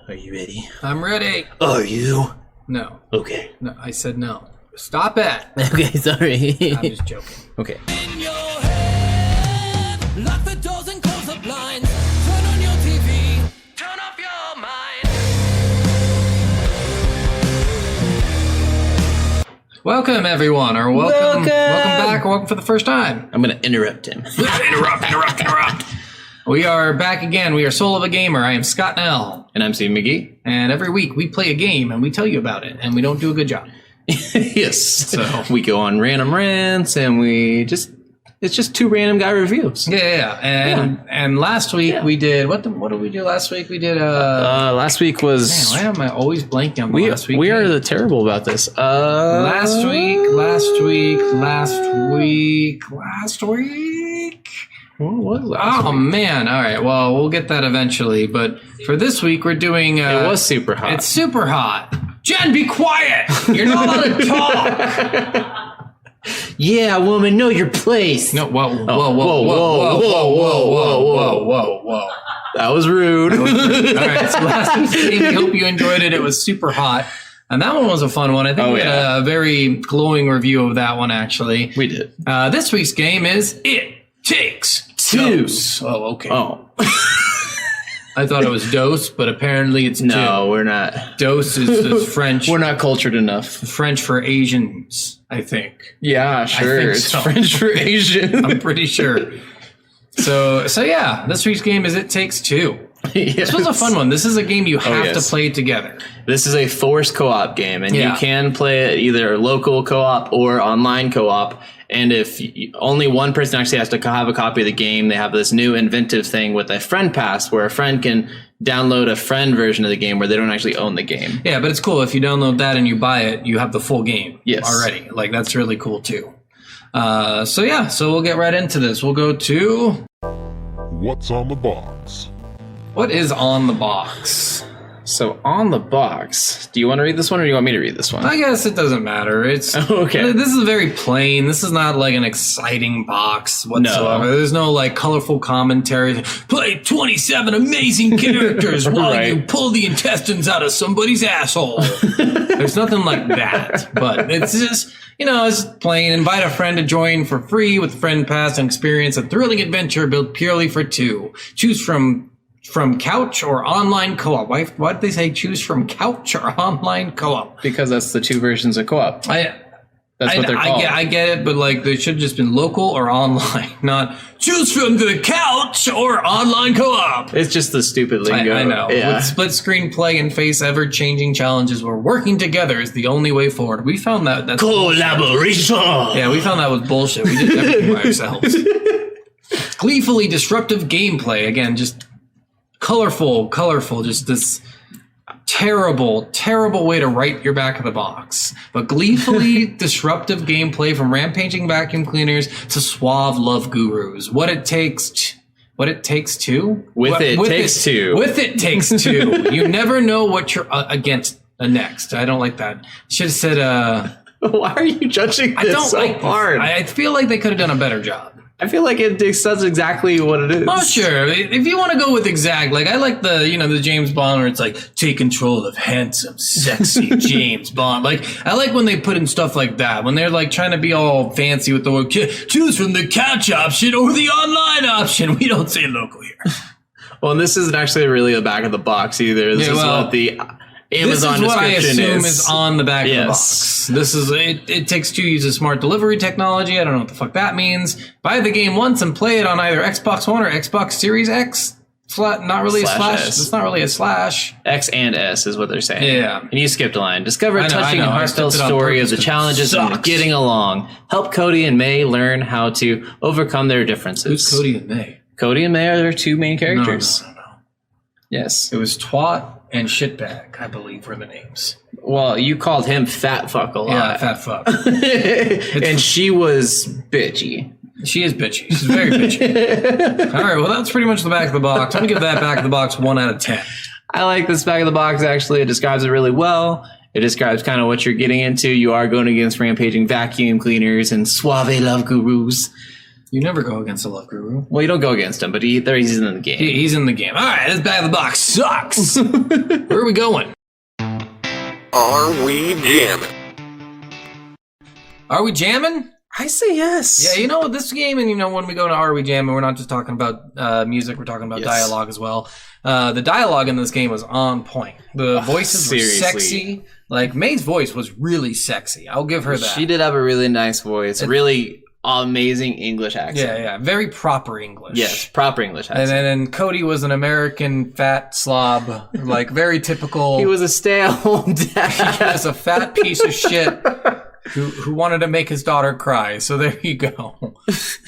Are you ready? I'm ready. Are you? No. Okay. No, I said no. Stop it. Okay, sorry. I'm just joking. Okay. In your head, lock the doors and close the blinds. Turn on your TV, turn off your mind. Welcome, everyone, or welcome back, or welcome for the first time. I'm going to interrupt him. Interrupt. We are back again. We are Soul of a Gamer. I am Scott Nell. And I'm Steve McGee. And every week we play a game and we tell you about it, and we don't do a good job. Yes. So we go on random rants and it's just two random guy reviews. Yeah. And last week we did, what did we do last week? We did, last week was... Man, why am I always blanking on last week? We are terrible about this. Last week. What was last week? Man. All right. Well, we'll get that eventually. But for this week, we're doing... it was super hot. It's super hot. Jen, be quiet. You're not allowed to talk. Yeah, woman, know your place. No, whoa. That was rude. All right. So last week's game, we hope you enjoyed it. It was super hot. And that one was a fun one. I think we had a very glowing review of that one, actually. We did. This week's game is It Takes Two. Oh, okay. Oh. I thought it was dose, but apparently it's No, two. we're not. Dose is French. We're not cultured enough. French for Asians, I think. Yeah, sure. think It's so. French for Asian. I'm pretty sure. So yeah, this week's game is It Takes Two. Yes. This was a fun one. This is a game you have yes. to play together. This is a forced co-op game, and Yeah. you can play it either local co-op or online co-op. And if only one person actually has to have a copy of the game, they have this new inventive thing with a friend pass, where a friend can download a friend version of the game where they don't actually own the game. Yeah, but it's cool. If you download that and you buy it, you have the full game already. Like, that's really cool, too. So we'll get right into this. We'll go to... What's on the box? What is on the box? So on the box, do you want to read this one or do you want me to read this one? I guess it doesn't matter. It's okay. This is very plain. This is not like an exciting box whatsoever. No. There's no like colorful commentary. Play 27 amazing characters while you pull the intestines out of somebody's asshole. There's nothing like that. But it's just, it's plain. Invite a friend to join for free with Friend Pass and experience a thrilling adventure built purely for two. Choose from couch or online co-op. Why did they say choose from couch or online co-op? Because that's the two versions of co-op. That's what they're called. I get it, but like they should have just been local or online, not choose from the couch or online co-op. It's just the stupid lingo. I know. Yeah. With split screen play and face ever-changing challenges where working together is the only way forward. We found that's collaboration. Yeah, we found that was bullshit. We did everything by ourselves. Gleefully disruptive gameplay. Again, just colorful, just this terrible way to write your back of the box. But gleefully disruptive gameplay from rampaging vacuum cleaners to suave love gurus. With it takes two. You never know what you're against next. I don't like that. Should have said, why are you judging this I don't so like hard? I feel like they could have done a better job. I feel like it says exactly what it is. Oh, sure. If you want to go with exact, like I like the James Bond where it's like, take control of handsome, sexy James Bond. Like, I like when they put in stuff like that, when they're like trying to be all fancy with the word, choose from the couch option or the online option. We don't say local here. Well, and this isn't actually really the back of the box either. This is what the Amazon description is. This is what I assume is on the back of the box. This is It Takes Two uses smart delivery technology. I don't know what the fuck that means. Buy the game once and play it on either Xbox One or Xbox Series X. Not really a slash. It's not really a slash. X and S is what they're saying. Yeah. And you skipped a line. Discover a touching and heartfelt story of the challenges of getting along. Help Cody and May learn how to overcome their differences. Who's Cody and May? Cody and May are their two main characters. No. Yes. It was Twat and Shitbag, I believe, were the names. Well, you called him Fat Fuck a lot. Yeah, Fat Fuck. And she was bitchy. She is bitchy. She's very bitchy. All right, well, that's pretty much the back of the box. I'm going to give that back of the box 1 out of 10. I like this back of the box, actually. It describes it really well. It describes kind of what you're getting into. You are going against rampaging vacuum cleaners and suave love gurus. You never go against a love guru. Well, you don't go against him, but he's in the game. He's in the game. All right, this bag of the box sucks. Where are we going? Are we jamming? Are we jamming? I say yes. Yeah, you know, this game, and you know, when we go to Are We Jammin', we're not just talking about music, we're talking about dialogue as well. The dialogue in this game was on point. The voices were sexy. Like, May's voice was really sexy. I'll give her that. She did have a really nice voice. Really amazing English accent. Yeah. Very proper English. Yes, proper English accent. And then Cody was an American fat slob. Like, very typical. He was a stay-at-home dad. He was a fat piece of shit. Who wanted to make his daughter cry. So there you go.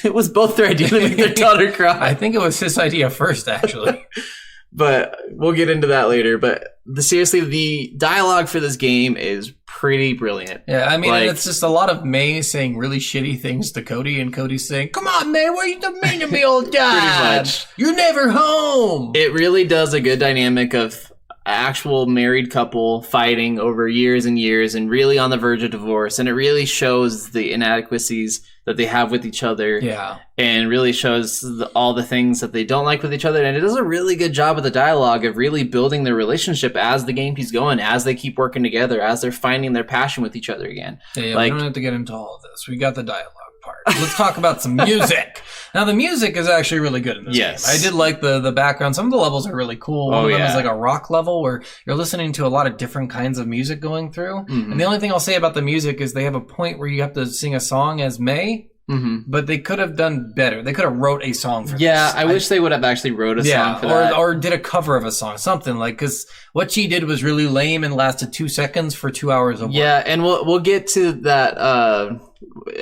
It was both their idea to make their daughter cry. I think it was his idea first, actually. But we'll get into that later. But seriously, the dialogue for this game is pretty brilliant. Yeah, I mean, it's just a lot of May saying really shitty things to Cody, and Cody saying, "Come on, May, why are you so mean to me all the time? Pretty much. You're never home." It really does a good dynamic of actual married couple fighting over years and years and really on the verge of divorce, and it really shows the inadequacies that they have with each other. Yeah, and really shows all the things that they don't like with each other, and it does a really good job of the dialogue of really building their relationship as the game keeps going, as they keep working together, as they're finding their passion with each other again. Yeah, we don't have to get into all of this. We got the dialogue part. Let's talk about some music. Now, the music is actually really good in this game. I did like the background. Some of the levels are really cool. One of them is like a rock level where you're listening to a lot of different kinds of music going through. Mm-hmm. And the only thing I'll say about the music is they have a point where you have to sing a song as May. Mm-hmm. But they could have done better. They could have wrote a song for this. Yeah, I wish they would have actually wrote a song for that. Or did a cover of a song, something like, because what she did was really lame and lasted 2 seconds for 2 hours of work. Yeah, and we'll get to that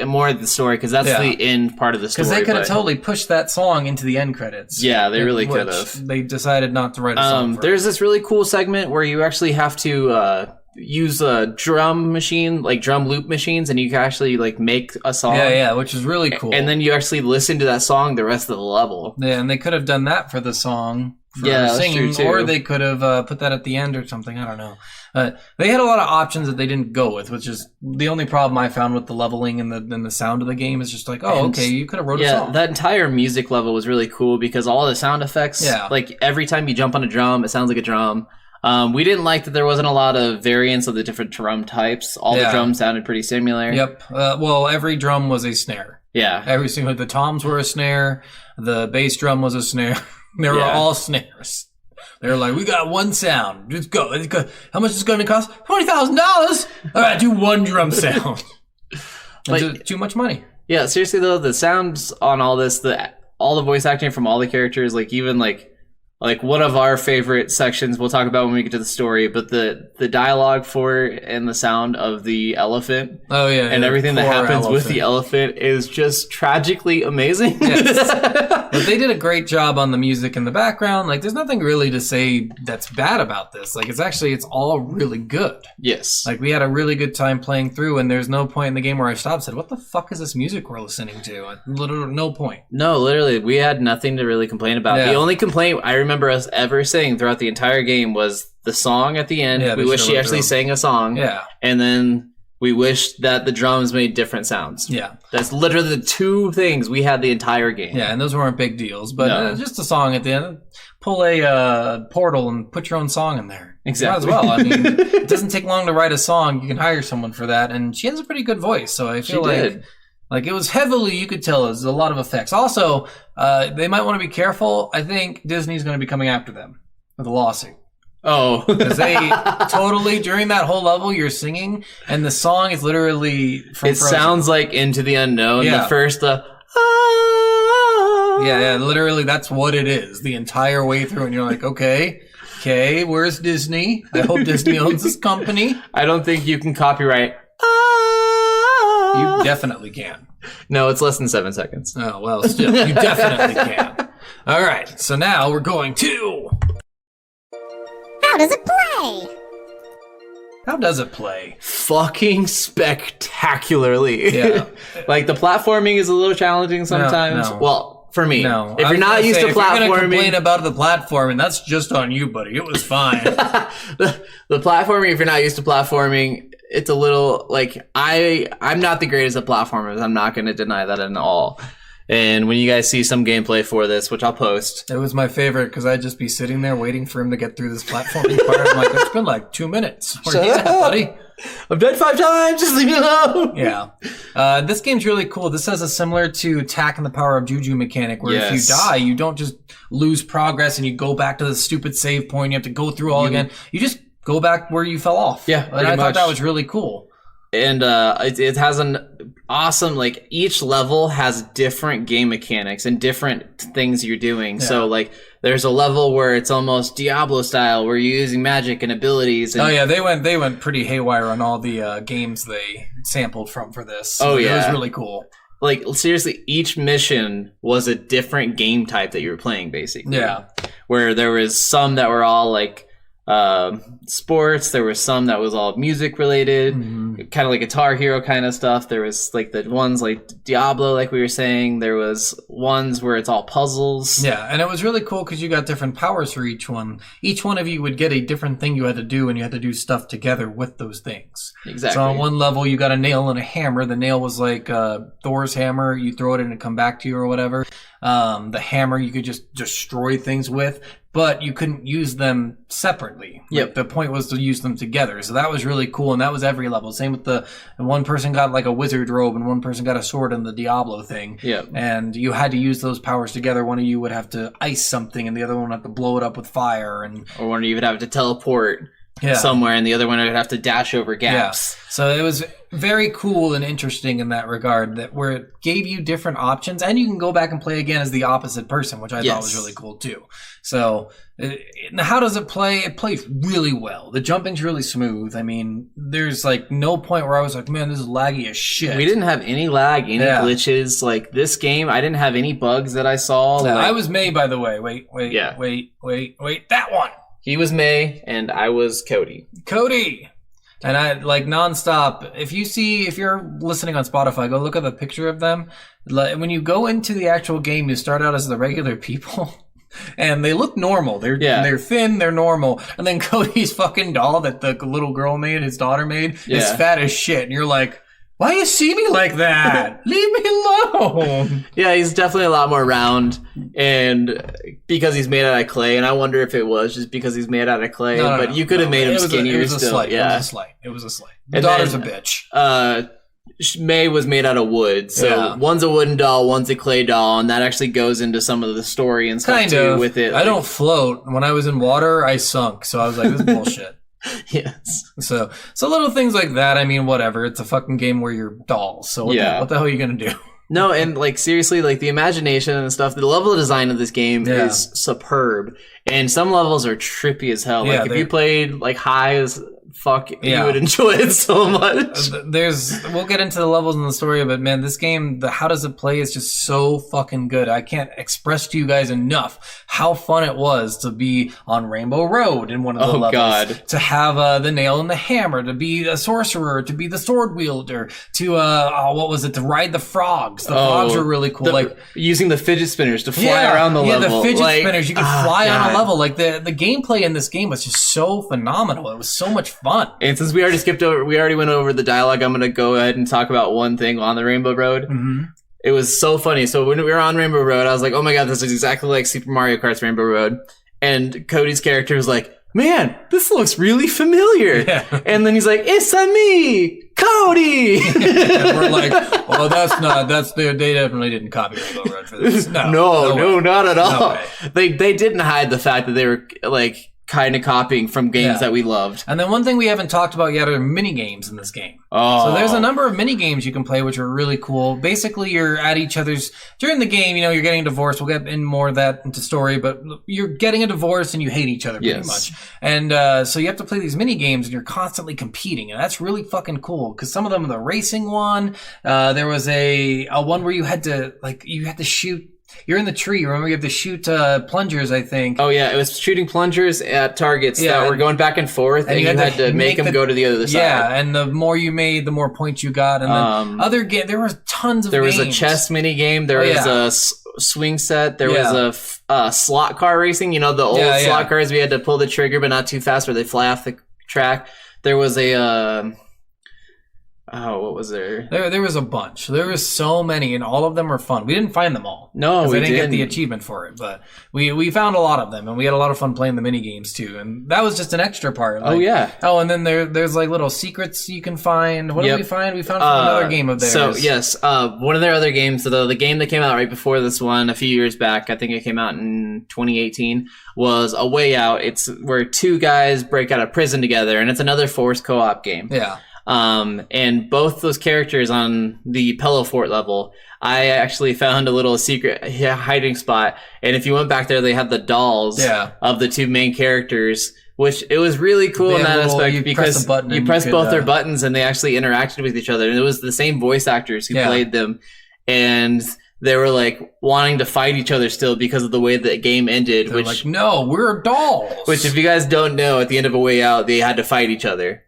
more of the story, because that's the end part of the story. Because they could have totally pushed that song into the end credits. Yeah, they really could have. They decided not to write a song for There's this really cool segment where you actually have to use a drum machine, like drum loop machines, and you can actually like make a song. Yeah, which is really cool. And then you actually listen to that song the rest of the level. Yeah, and they could have done that for the song. For singing, that's true too. Or they could have put that at the end or something. I don't know. They had a lot of options that they didn't go with, which is the only problem I found with the leveling and the sound of the game is just like, okay, you could have wrote a song. Yeah, that entire music level was really cool because all the sound effects, like every time you jump on a drum, it sounds like a drum. We didn't like that there wasn't a lot of variants of the different drum types. All the drums sounded pretty similar. Yep. Well, every drum was a snare. Yeah. Every single, the toms were a snare. The bass drum was a snare. They were all snares. They were like, we got one sound. Just go. How much is it going to cost? $20,000. All right, do one drum sound. Too much money. Yeah, seriously though, the sounds on all this, all the voice acting from all the characters, like even like one of our favorite sections we'll talk about when we get to the story, but the dialogue for it and the sound of the elephant and everything that happens with the elephant is just tragically amazing. Yes. But they did a great job on the music in the background. Like, there's nothing really to say that's bad about this. Like, it's all really good. Yes. Like, we had a really good time playing through, and there's no point in the game where I stopped and said, what the fuck is this music we're listening to? Literally, no point. No, literally, we had nothing to really complain about. The only complaint I remember us ever saying throughout the entire game was the song at the end. We wish she actually sang a song. Yeah. And then we wish that the drums made different sounds. Yeah. That's literally the two things we had the entire game. Yeah, and those weren't big deals. But just a song at the end. Pull a portal and put your own song in there. Exactly. Might as well. I mean, it doesn't take long to write a song. You can hire someone for that. And she has a pretty good voice. So I feel like it was heavily, you could tell, there's a lot of effects. Also, they might want to be careful. I think Disney's going to be coming after them with a lawsuit. Oh. Because they totally, during that whole level, you're singing, and the song is literally from Frozen. Sounds like Into the Unknown. Yeah. The first, Yeah, literally, that's what it is the entire way through, and you're like, okay, where's Disney? I hope Disney owns this company. I don't think you can copyright. You definitely can. No, it's less than 7 seconds. Oh, well, still, you definitely can. All right, so now we're going to... How does it play? How does it play? Fucking spectacularly. Yeah. Like, the platforming is a little challenging sometimes. No. Well, for me. No. If you're not used to platforming... If you're going to complain about the platforming, that's just on you, buddy. It was fine. the platforming, if you're not used to platforming, it's a little, like, I'm not the greatest at platformers. I'm not going to deny that at all. And when you guys see some gameplay for this, which I'll post. It was my favorite because I'd just be sitting there waiting for him to get through this platforming part. I'm like, it's been like 2 minutes. Where you at, buddy? I've died 5 times. Just leave me alone. Yeah. This game's really cool. This has a similar to Attack and the Power of Juju mechanic where if you die, you don't just lose progress and you go back to the stupid save point. You have to go through all again. You just go back where you fell off. Yeah, and I thought that was really cool. And it has an awesome, like, each level has different game mechanics and different things you're doing. Yeah. So, like, there's a level where it's almost Diablo style, where you're using magic and abilities. And they went pretty haywire on all the games they sampled from for this. So it was really cool. Like, seriously, each mission was a different game type that you were playing, basically. Yeah. Where there was some that were all, like, sports. There was some that was all music related, kind of like Guitar Hero kind of stuff. There was like the ones like Diablo, like we were saying. There was ones where it's all puzzles. Yeah, and it was really cool because you got different powers for each one. Each one of you would get a different thing you had to do, and you had to do stuff together with those things. Exactly. So on one level, you got a nail and a hammer. The nail was like Thor's hammer. You throw it in and come back to you or whatever. The hammer you could just destroy things with, but you couldn't use them separately. Like, the point was to use them together. So that was really cool, and that was every level. Same with the one person got like a wizard robe, and one person got a sword in the Diablo thing. Yep. And you had to use those powers together. One of you would have to ice something, and the other one would have to blow it up with fire. Or one of you would have to teleport somewhere, and the other one would have to dash over gaps. Yeah. So it was very cool and interesting in that regard, that where it gave you different options, and you can go back and play again as the opposite person, which I thought was really cool too. So how does it play? It plays really well. The jumping's really smooth. I mean, there's like no point where I was like, man, this is laggy as shit. We didn't have any lag, any glitches. Like this game, I didn't have any bugs that I saw. Yeah, like, I was May, by the way. Wait, that one. He was May, and I was Cody. And I like nonstop. If you're listening on Spotify, go look at the picture of them. Like, when you go into the actual game, you start out as the regular people, and they look normal. They're thin, they're normal. And then Cody's fucking doll that the little girl made, his daughter made, is fat as shit. And you're like, why you see me like that? Leave me alone. Yeah, he's definitely a lot more round, and because he's made out of clay, and I wonder if it was just because he's made out of clay, but you could have made him skinnier It was a still. slight. It was a slight. The daughter's a bitch. May was made out of wood, so one's a wooden doll, one's a clay doll, and that actually goes into some of the story and stuff too with it. I don't float. When I was in water, I sunk, so I was like, this is bullshit. Yes. So little things like that. I mean, whatever. It's a fucking game where you're dolls. So what the hell are you gonna do? No, and like seriously, like the imagination and stuff, the level of design of this game is superb, and some levels are trippy as hell. Like if you played like high as fuck, you would enjoy it so much. We'll get into the levels in the story, but man, this game, the how does it play is just so fucking good. I can't express to you guys enough how fun it was to be on Rainbow Road in one of the levels. God. To have the nail and the hammer, to be a sorcerer, to be the sword wielder, to to ride the frogs. The frogs were really cool. Like using the fidget spinners to fly around the level. Yeah, the fidget spinners. You could fly on a level. Like the gameplay in this game was just so phenomenal. It was so much fun. And since we already went over the dialogue, I'm going to go ahead and talk about one thing on the Rainbow Road. Mm-hmm. It was so funny. So when we were on Rainbow Road, I was like, oh my God, this is exactly like Super Mario Kart's Rainbow Road. And Cody's character was like, man, this looks really familiar. Yeah. And then he's like, it's me, Cody. And we're like, well, they definitely didn't copy Rainbow Road for this. No, not at all. No, they didn't hide the fact that they were like kind of copying from games that we loved. And then one thing we haven't talked about yet are mini games in this game. So there's a number of mini games you can play, which are really cool. Basically, you're at each other's during the game. You know, you're getting a divorce. We'll get in more of that into story, but you're getting a divorce and you hate each other pretty much. And so you have to play these mini games, and you're constantly competing, and that's really fucking cool. Because some of them are the racing one. There was a one where you had to shoot. You're in the tree. Remember, you have to shoot plungers, I think. Oh, yeah. It was shooting plungers at targets that were going back and forth, and you had to make them go to the other side. Yeah, and the more you made, the more points you got. And then other games, there were tons of games. There was a chess mini game. There was a swing set. There was a slot car racing. You know, the old slot cars, we had to pull the trigger, but not too fast, where they fly off the track. There was a... Oh, what was there? There was a bunch. There was so many, and all of them were fun. We didn't find them all. No, because we I didn't get didn't. the achievement for it, but we found a lot of them, and we had a lot of fun playing the mini games too. And that was just an extra part. Oh, yeah. Oh, and then there's like little secrets you can find. What did we find? We found another game of theirs. So yes, one of their other games, the game that came out right before this one a few years back, I think it came out in 2018, was A Way Out. It's where two guys break out of prison together, and it's another forced co-op game. Yeah. And both those characters on the Pillow Fort level, I actually found a little secret hiding spot. And if you went back there, they had the dolls of the two main characters, which it was really cool in that aspect because you press both their buttons and they actually interacted with each other. And it was the same voice actors who played them. And they were like wanting to fight each other still because of the way the game ended. They're like, no, we're dolls. Which, if you guys don't know, at the end of A Way Out, they had to fight each other.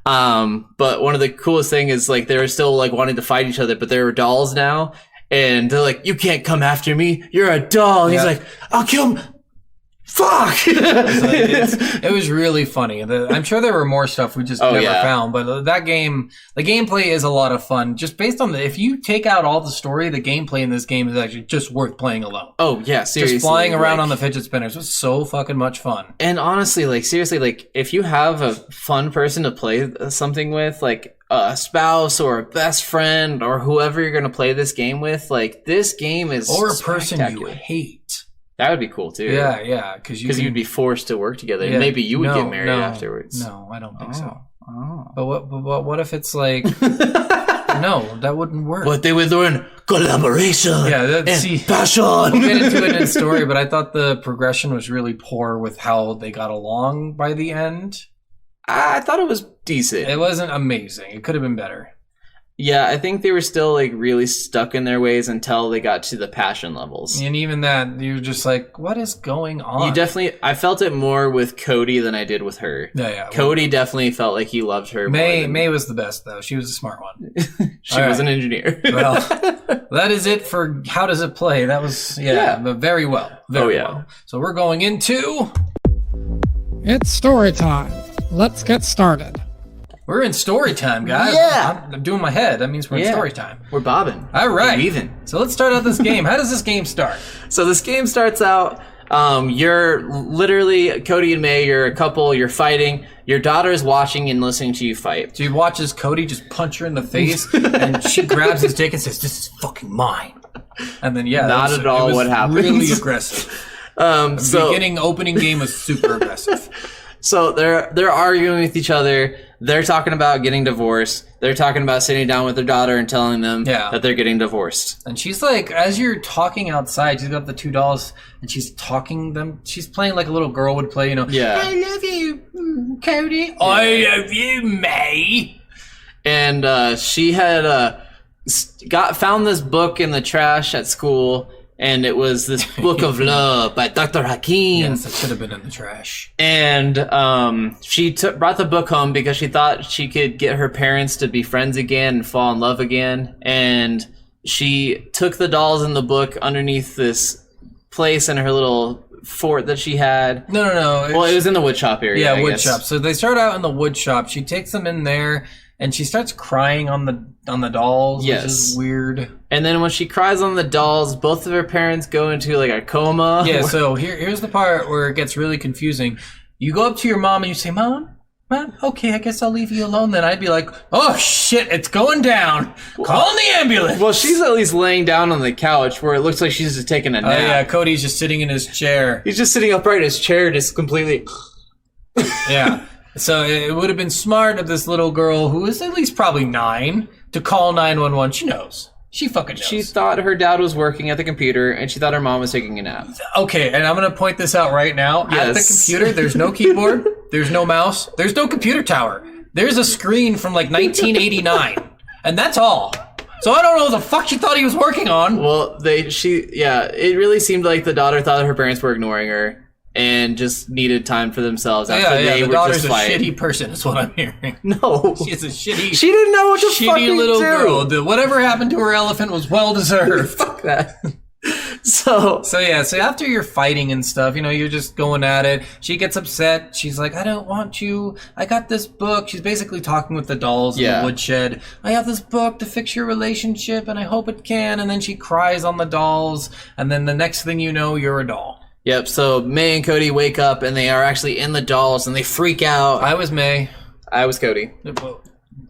But one of the coolest thing is like they were still like wanting to fight each other, but they were dolls now, and they're like, "You can't come after me. You're a doll." And he's like, "I'll kill him." Fuck! It was really funny. I'm sure there were more stuff we just never found, but that game, the gameplay is a lot of fun. Just based on if you take out all the story, the gameplay in this game is actually just worth playing alone. Oh yeah, seriously. Just flying around on the fidget spinners was so fucking much fun. And honestly, like seriously, like if you have a fun person to play something with, like a spouse or a best friend or whoever you're gonna play this game with, like this game is or a person you hate. That would be cool too. Yeah, because you'd be forced to work together. And maybe you would get married afterwards. No, I don't think so. Oh. But what if it's like no, that wouldn't work. But they were doing collaboration. Yeah, passion. We'll get into it in the story, but I thought the progression was really poor with how they got along by the end. I thought it was decent. It wasn't amazing. It could have been better. Yeah, I think they were still like really stuck in their ways until they got to the passion levels. And even that, you're just like, what is going on? I felt it more with Cody than I did with her. Yeah. Cody definitely felt like he loved her. May was the best though. She was a smart one. She was an engineer. Well, that is it for How Does It Play? That was, but very well. Very well. So we're going into... It's story time. Let's get started. We're in story time, guys. Yeah. I'm doing my head. That means we're in story time. We're bobbing. All right. We're weaving. So let's start out this game. How does this game start? So this game starts out, you're literally, Cody and May, you're a couple, you're fighting. Your daughter's watching and listening to you fight. She watches Cody just punch her in the face, and she grabs his dick and says, "This is fucking mine." And then, not at all what happens. Really aggressive. The beginning opening game was super aggressive. So they're arguing with each other. They're talking about getting divorced. They're talking about sitting down with their daughter and telling them that they're getting divorced. And she's like, as you're talking outside, she's got the $2 and she's talking them. She's playing like a little girl would play, Yeah. I love you, Cody. Yeah. I love you, May. And she had found this book in the trash at school. And it was this book of love by Dr. Hakim. Yes, it should have been in the trash. And she brought the book home because she thought she could get her parents to be friends again and fall in love again. And she took the dolls in the book underneath this place in her little fort that she had. No. Well, it was in the wood shop area. Yeah, wood shop. So they start out in the wood shop. She takes them in there. And she starts crying on the dolls, which is weird. And then when she cries on the dolls, both of her parents go into like a coma. Yeah, so here's the part where it gets really confusing. You go up to your mom and you say, Mom, okay, I guess I'll leave you alone then. I'd be like, oh shit, it's going down. Call the ambulance. Well, she's at least laying down on the couch where it looks like she's just taking a nap. Oh yeah, Cody's just sitting in his chair. He's just sitting upright in his chair, just completely... Yeah. So it would have been smart of this little girl, who is at least probably 9, to call 911. She knows. She fucking knows. She thought her dad was working at the computer, and she thought her mom was taking a nap. Okay, and I'm going to point this out right now. Yes. At the computer, there's no keyboard, there's no mouse, there's no computer tower. There's a screen from like 1989, and that's all. So I don't know what the fuck she thought he was working on. Well, it really seemed like the daughter thought her parents were ignoring her. And just needed time for themselves after they were daughter's just a shitty person, is what I'm hearing. No. She's a shitty... She didn't know what to fucking shitty little do. girl. Whatever happened to her elephant was well deserved. Fuck that. So So after you're fighting and stuff, you're just going at it. She gets upset. She's like, I don't want you. I got this book. She's basically talking with the dolls in the woodshed. I have this book to fix your relationship, and I hope it can. And then she cries on the dolls. And then the next thing you know, you're a doll. Yep. So May and Cody wake up, and they are actually in the dolls, and they freak out. I was May. I was Cody.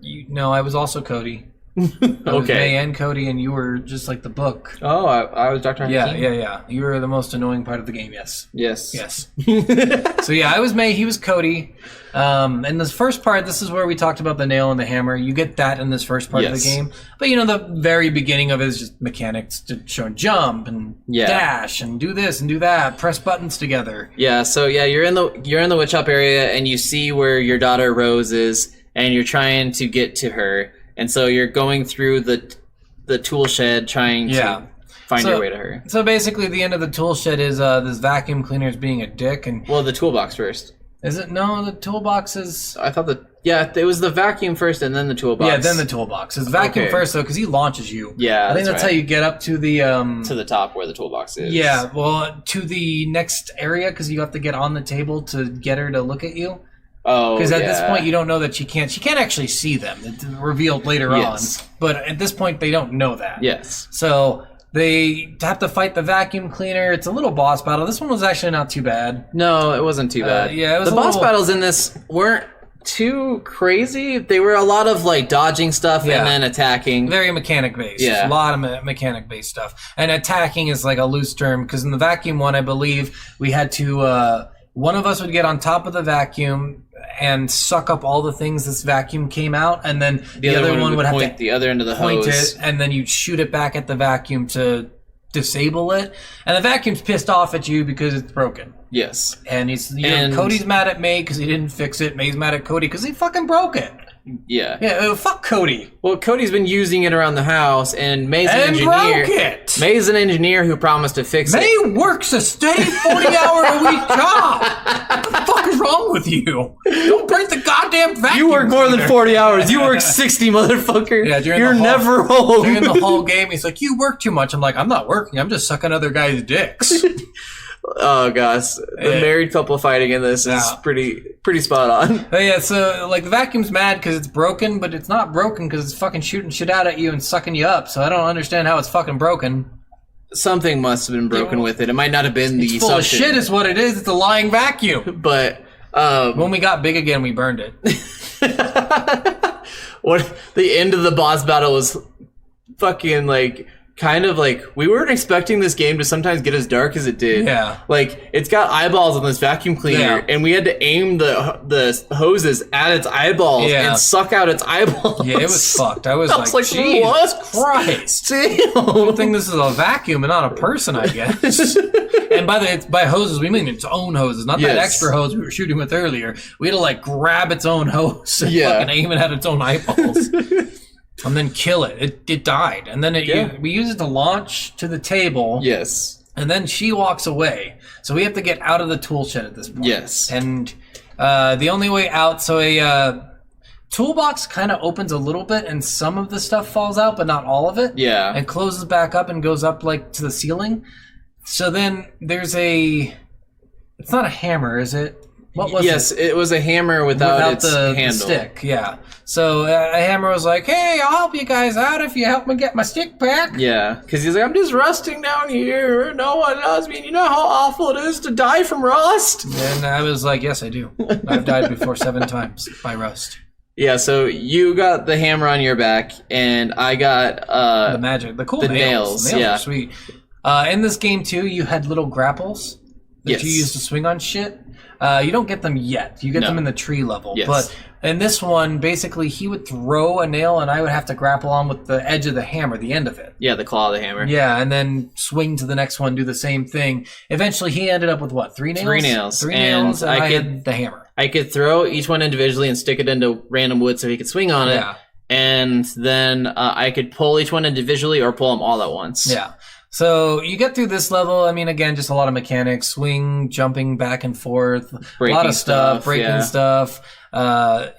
No, I was also Cody. I was May and Cody, and you were just like the book. Oh, I was Dr. Hakeem? Yeah. You were the most annoying part of the game, yes. Yes. So I was May, he was Cody. In this first part, this is where we talked about the nail and the hammer. You get that in this first part of the game. But the very beginning of it is just mechanics to show jump and dash and do this and do that, press buttons together. Yeah, so you're in the witch shop area, and you see where your daughter Rose is, and you're trying to get to her. And so you're going through the tool shed trying to find your way to her. So basically the end of the tool shed is this vacuum cleaner is being a dick. And well, the toolbox first. Is it? No, the toolbox is... I thought it was the vacuum first and then the toolbox. Yeah, then the toolbox. It's vacuum first, though, because he launches you. Yeah, I think that's how you get up to the... to the top where the toolbox is. Yeah, well, to the next area, because you have to get on the table to get her to look at you. Oh, because at this point you don't know that she can't actually see them. It's revealed later on, but at this point they don't know that. Yes. So they have to fight the vacuum cleaner. It's a little boss battle. This one was actually not too bad. No, it wasn't too bad. It was the boss battles in this weren't too crazy. They were a lot of like dodging stuff and then attacking. Very mechanic based. Yeah. A lot of mechanic based stuff. And attacking is like a loose term because in the vacuum one, I believe we had to. One of us would get on top of the vacuum and suck up all the things this vacuum came out, and then the other one would have to the other end of the point hose. It, and then you'd shoot it back at the vacuum to disable it. And the vacuum's pissed off at you because it's broken. Yes. And Cody's mad at May because he didn't fix it. May's mad at Cody because he fucking broke it. Yeah. Yeah, fuck Cody. Well, Cody's been using it around the house, and May's an engineer. Broke it. May's an engineer who promised to fix it. May works a steady 40-hour-a-week job. What the fuck is wrong with you? Don't break the goddamn vacuum. You work more than 40 hours. You work 60, motherfucker. Yeah, you're never home. During the whole game, he's like, you work too much. I'm like, I'm not working. I'm just sucking other guys' dicks. Oh gosh, the married couple fighting in this is pretty spot on. But yeah, so like the vacuum's mad because it's broken, but it's not broken because it's fucking shooting shit out at you and sucking you up. So I don't understand how it's fucking broken. Something must have been broken with it. It might not have been the full of shit is what it is. It's a lying vacuum. But when we got big again, we burned it. What the end of the boss battle was fucking like. Kind of like we weren't expecting this game to sometimes get as dark as it did. Yeah, like it's got eyeballs on this vacuum cleaner, and we had to aim the hoses at its eyeballs and suck out its eyeballs. Yeah, it was fucked. I was like, Jesus Christ! Damn. Good thing this is a vacuum and not a person, I guess. And by hoses, we mean its own hoses, not that extra hose we were shooting with earlier. We had to like grab its own hose and fucking aim it at its own eyeballs. And then kill it. It died. And then we use it to launch to the table. Yes. And then she walks away. So we have to get out of the tool shed at this point. Yes. And the only way out, so a toolbox kind of opens a little bit and some of the stuff falls out, but not all of it. Yeah. And closes back up and goes up like to the ceiling. So then there's it's not a hammer, is it? What was it? Yes, it was a hammer without its handle. The stick, yeah. So a hammer was like, hey, I'll help you guys out if you help me get my stick back. Yeah, because he's like, I'm just rusting down here. No one knows me. You know how awful it is to die from rust? And I was like, yes, I do. I've died before 7 times by rust. Yeah, so you got the hammer on your back, and I got the magic, the nails. The nails are sweet. In this game, too, you had little grapples that you used to swing on shit. You don't get them yet. You get them in the tree level. Yes. But in this one, basically, he would throw a nail, and I would have to grapple on with the edge of the hammer, the end of it. Yeah, the claw of the hammer. Yeah, and then swing to the next one, do the same thing. Eventually, he ended up with what? 3 nails? 3 nails. 3 nails, and I had the hammer. I could throw each one individually and stick it into random wood so he could swing on it. Yeah. And then I could pull each one individually or pull them all at once. Yeah. So you get through this level. I mean, again, just a lot of mechanics, swing, jumping back and forth, a lot of stuff, breaking stuff.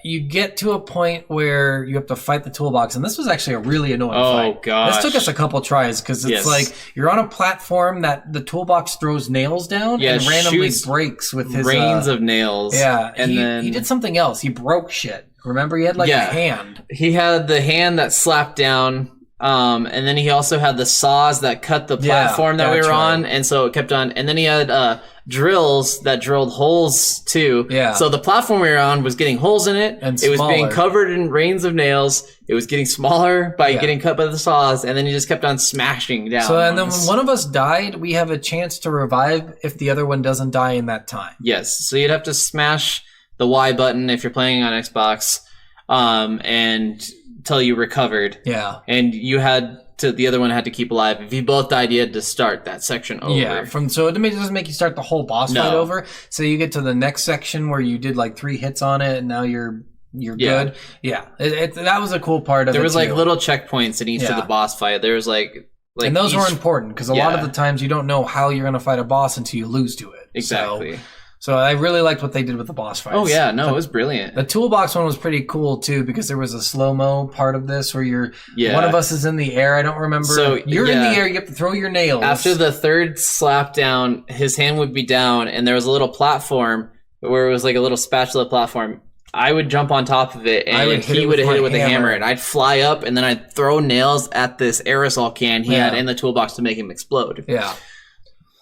You get to a point where you have to fight the toolbox, and this was actually a really annoying fight. Oh gosh. This took us a couple tries because it's like you're on a platform that the toolbox throws nails down and randomly breaks with his rains of nails. Yeah, and then he did something else. He broke shit. Remember, he had like a hand. He had the hand that slapped down. And then he also had the saws that cut the platform that we were on, and so it kept on. And then he had drills that drilled holes too. Yeah. So the platform we were on was getting holes in it, and it was being covered in rains of nails. It was getting smaller by getting cut by the saws, and then he just kept on smashing down. So, and then when one of us died, we have a chance to revive if the other one doesn't die in that time. Yes. So you'd have to smash the Y button if you're playing on Xbox, and until you recovered. Yeah. And you had to, the other one had to keep alive. If you both died, you had to start that section over. Yeah. So it doesn't make you start the whole boss fight over. So you get to the next section where you did like 3 hits on it, and now you're good. Yeah. That was a cool part of it. There was like little checkpoints in each of the boss fight. There was like and those were important because a lot of the times you don't know how you're going to fight a boss until you lose to it. Exactly. So I really liked what they did with the boss fights. Oh yeah, no, it was brilliant. The toolbox one was pretty cool too because there was a slow-mo part of this where one of us is in the air. I don't remember. So you're in the air. You have to throw your nails. After the third slap down, his hand would be down, and there was a little platform where it was like a little spatula platform. I would jump on top of it, and he would hit it with a hammer, and I'd fly up, and then I'd throw nails at this aerosol can he had in the toolbox to make him explode. Yeah.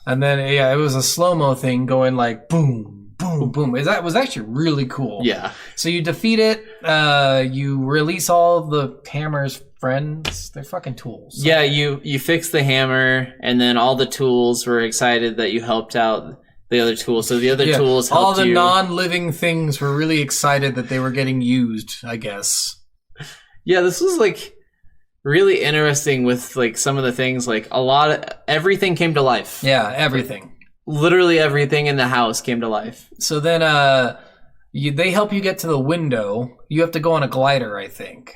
And then, it was a slow-mo thing going like boom, boom, boom. That was actually really cool. Yeah. So you defeat it. You release all the hammer's friends. They're fucking tools. Yeah, you fix the hammer, and then all the tools were excited that you helped out the other tools. So the other tools helped all the non-living things were really excited that they were getting used, I guess. Yeah, this was like really interesting with like some of the things, like everything came to life. Yeah, everything. Literally everything in the house came to life. So then they help you get to the window. You have to go on a glider, I think.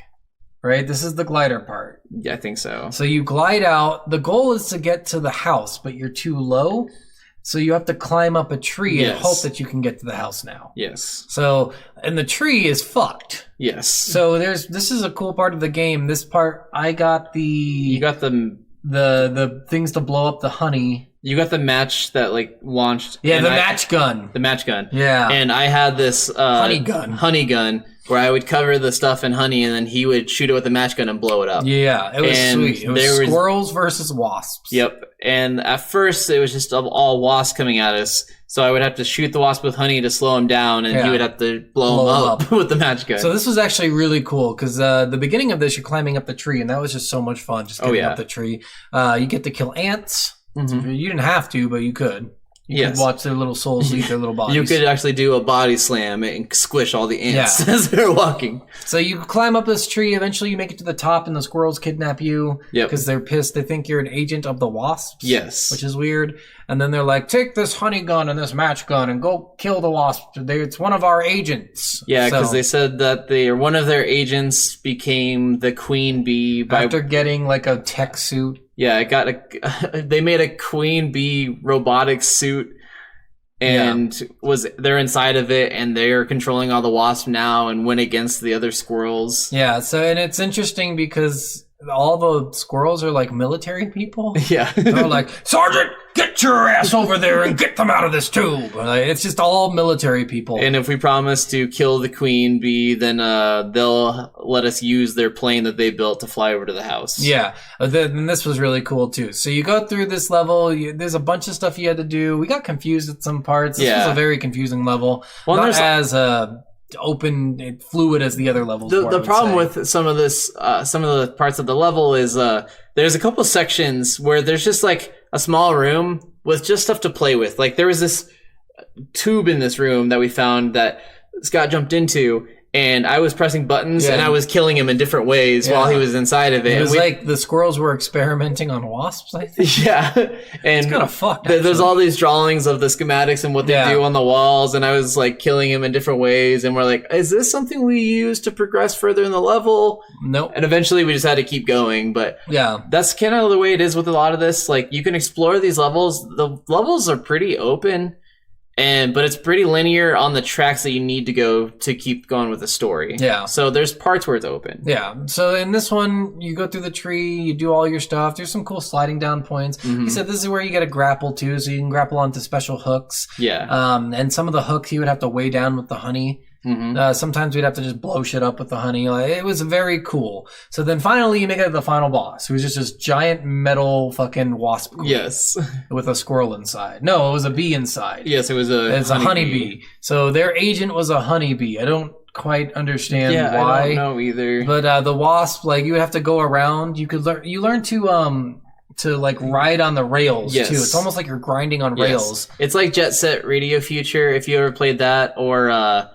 Right? This is the glider part. Yeah, I think so. So you glide out. The goal is to get to the house, but you're too low. So you have to climb up a tree and hope that you can get to the house now. Yes. So, and the tree is fucked. Yes. So this is a cool part of the game. This part, I got You got the things to blow up the honey. You got the match that like launched. Yeah, the match gun. The match gun. Yeah. And I had this honey gun where I would cover the stuff in honey, and then he would shoot it with the match gun and blow it up. Yeah, it was sweet. It was squirrels versus wasps. Yep. And at first, it was just all wasps coming at us. So I would have to shoot the wasp with honey to slow him down, and he would have to blow him up with the match gun. So this was actually really cool, because the beginning of this, you're climbing up the tree, and that was just so much fun, just getting up the tree. You get to kill ants. Mm-hmm. You didn't have to, but you could. You could watch their little souls leave their little bodies. You could actually do a body slam and squish all the ants as they're walking. So you climb up this tree. Eventually you make it to the top, and the squirrels kidnap you because they're pissed. They think you're an agent of the wasps. Yes. Which is weird. And then they're like, take this honey gun and this match gun and go kill the wasp. It's one of our agents. Yeah, because they said that one of their agents became the queen bee after getting like a tech suit. Yeah, they made a queen bee robotic suit, and they're inside of it, and they're controlling all the wasps now and went against the other squirrels. Yeah, and it's interesting because all the squirrels are like military people. Yeah. They're like, Sergeant, get your ass over there and get them out of this tube. It's just all military people. And if we promise to kill the queen bee, then they'll let us use their plane that they built to fly over to the house. Yeah. And this was really cool too. So you go through this level. There's a bunch of stuff you had to do. We got confused at some parts. This was a very confusing level. Well, not as open and fluid as the other levels. The problem with some of the parts of the level is there's a couple sections where there's just like a small room with just stuff to play with. Like there was this tube in this room that we found that Scott jumped into, and I was pressing buttons Yeah. and I was killing him in different ways while he was inside of it. It was And like the squirrels were experimenting on wasps, I think. yeah, and It's kind of fucked. there's actually. all these drawings of the schematics and what they Yeah. do on the walls, and I was like killing him in different ways, and we're like, is this something we use to progress further in the level? Nope. And eventually we just had to keep going, but Yeah. that's kind of the way it is with a lot of this. Like, you can explore these levels. The levels are pretty open, but it's pretty linear on the tracks that you need to go to keep going with the story. Yeah. So there's parts where it's open. Yeah. So in this one, you go through the tree, you do all your stuff. There's some cool sliding down points. He said this is where you get a grapple too, so you can grapple onto special hooks. Yeah. And some of the hooks you would have to weigh down with the honey. Sometimes we'd have to just blow shit up with the honey. Like, it was very cool. So then finally you make it to the final boss, who's just this giant metal fucking wasp queen Yes. with a squirrel inside. No, it was a bee inside. Yes, it was It's a honeybee. So their agent was a honeybee. I don't quite understand why. I don't know either. But the wasp, like, you would have to go around. You learn to like ride on the rails Yes. too. It's almost like you're grinding on Yes. rails. It's like Jet Set Radio Future, if you ever played that, or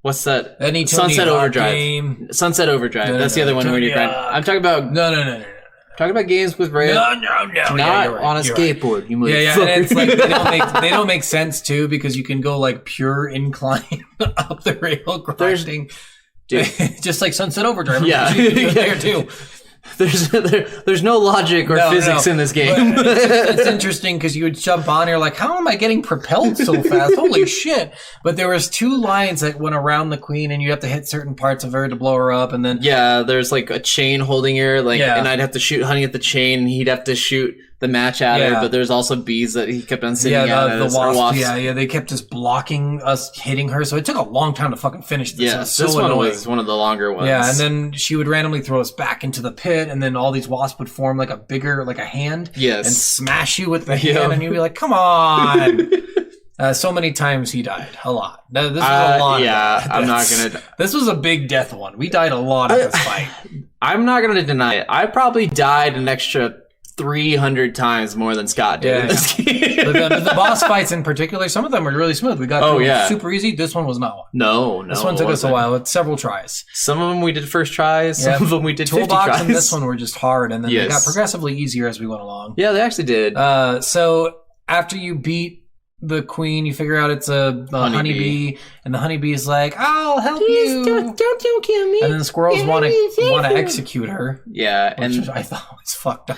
what's that? Any Tony Sunset Hawk Overdrive. game. Sunset Overdrive. No, That's no, the other one where Tony you grind. Hawk. I'm talking about No. talking about games with rail. No. Not Yeah, you're right, on a you're right. skateboard. You Yeah, and it's like motherfucker. they don't make sense too, because you can go like pure incline up the rail grinding. Dude. Just like Sunset Overdrive. Yeah. You can do it there too. There's no logic or physics in this game. But it's interesting because you would jump on, and you're like, how am I getting propelled so fast? Holy shit. But there was 2 lines that went around the queen, and you have to hit certain parts of her to blow her up, and then Yeah, there's like a chain holding her, like, Yeah. and I'd have to shoot honey at the chain, and he'd have to shoot the match at her, Yeah. but there's also bees that he kept on sitting at the us, or wasp, wasps. yeah, they kept just blocking us hitting her, so it took a long time to fucking finish this. It Yeah, was so this one annoying. was one of the longer ones. Yeah, and then she would randomly throw us back into the pit, and then all these wasps would form like a hand, Yes. and smash you with the Yeah. hand, and you'd be like, "Come on!" So many times he died, a lot. This was a lot. Yeah, of I'm not deaths. gonna. This was a big death one. We died a lot in this fight. I'm not gonna deny it. I probably died an extra 300 times more than Scott did in this game. The boss fights in particular, some of them were really smooth. We got through them super easy. This one was not one. No. This one took us a while. With several tries. Some of them we did first tries. Some of them we did 50 Toolbox tries. and this one were just hard, and then they got Yes. progressively easier as we went along. Yeah, they actually did. So after you beat the queen, you figure out it's a honeybee, and the honeybee is like, "I'll help you. Don't you kill me." And then the squirrels want to execute her. Yeah, Which I thought was fucked up.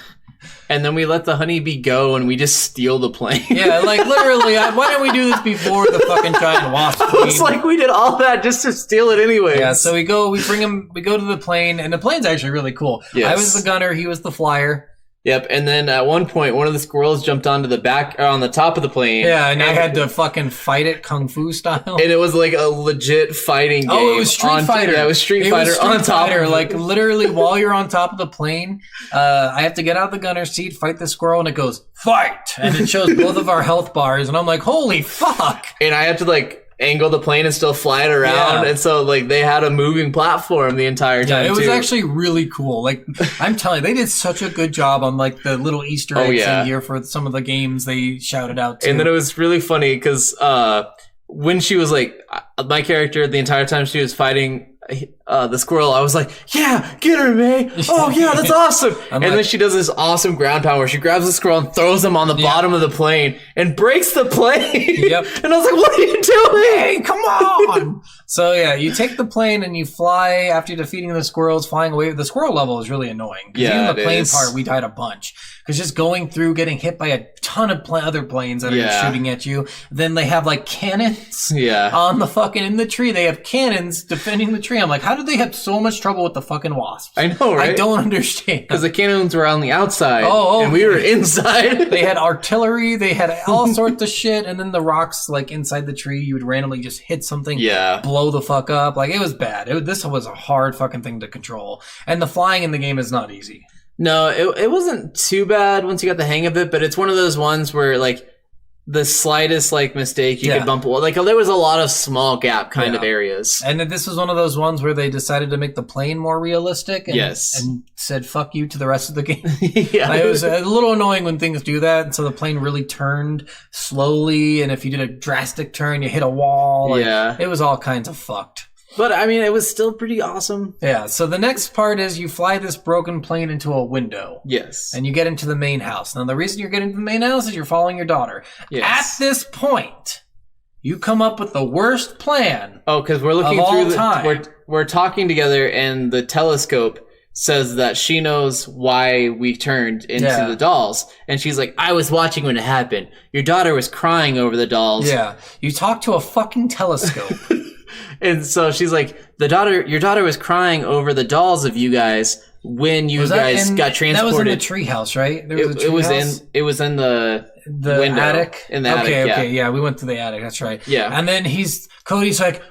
and then we let the honeybee go, and we just steal the plane. Yeah, like literally. Why didn't we do this before the fucking giant wasp queen? It's like we did all that just to steal it anyway. Yeah, so we go to the plane, and the plane's actually really cool. Yes. I was the gunner, he was the flyer. Yep, and then at one point, one of the squirrels jumped onto the back, on the top of the plane. Yeah, and I had to fucking fight it kung fu style. And it was like a legit fighting game. Oh, it was Street Fighter. Yeah, it was Street Fighter on top. Fighter. Like literally, while you're on top of the plane, I have to get out of the gunner's seat, fight the squirrel, and it goes fight, and it shows both of our health bars, and I'm like, holy fuck! And I had to like angle the plane and still fly it around, Yeah. and so like they had a moving platform the entire time. Yeah, it was too. actually really cool. Like I'm telling you, they did such a good job on like the little Easter eggs in here for some of the games they shouted out to. And then it was really funny because when she was like, my character the entire time she was fighting the squirrel, I was like, yeah, get her, May. Oh yeah, that's awesome. And then she does this awesome ground pound where she grabs the squirrel and throws him on the bottom of the plane and breaks the plane. Yep. And I was like, what are you doing? Hey, come on! So yeah, you take the plane and you fly after defeating the squirrels, flying away. The squirrel level is really annoying. Yeah, even the it plane is. part, we died a bunch. Because just going through, getting hit by a ton of other planes that are just shooting at you. Then they have like cannons on the fucking, in the tree. They have cannons defending the tree. I'm like, how did they have so much trouble with the fucking wasps? I know, right? I don't understand. Because the cannons were on the outside, Oh, and we were inside. They had artillery, they had all sorts of shit, and then the rocks, like, inside the tree, you would randomly just hit something, blow the fuck up. Like, it was bad. This was a hard fucking thing to control. And the flying in the game is not easy. No, it wasn't too bad once you got the hang of it, but it's one of those ones where, like, the slightest, like, mistake, you could bump. Like, there was a lot of small gap kind of areas. And this was one of those ones where they decided to make the plane more realistic and, and said, fuck you to the rest of the game. It was a little annoying when things do that. And so the plane really turned slowly. And if you did a drastic turn, you hit a wall. Like, it was all kinds of fucked. But I mean, it was still pretty awesome. Yeah, so the next part is you fly this broken plane into a window. Yes. And you get into the main house. Now, the reason you're getting to the main house is you're following your daughter. Yes. At this point, you come up with the worst plan. Oh, because we're looking of all through time. We're talking together, and the telescope says that she knows why we turned into the dolls. And she's like, I was watching when it happened. Your daughter was crying over the dolls. Yeah. You talk to a fucking telescope. And so she's like, your daughter was crying over the dolls of you guys when you guys got transported. That was in the treehouse, right? There was a treehouse? It was in the window. Attic? In the attic, yeah. Okay, yeah, we went to the attic, that's right. Yeah. And then Cody's like,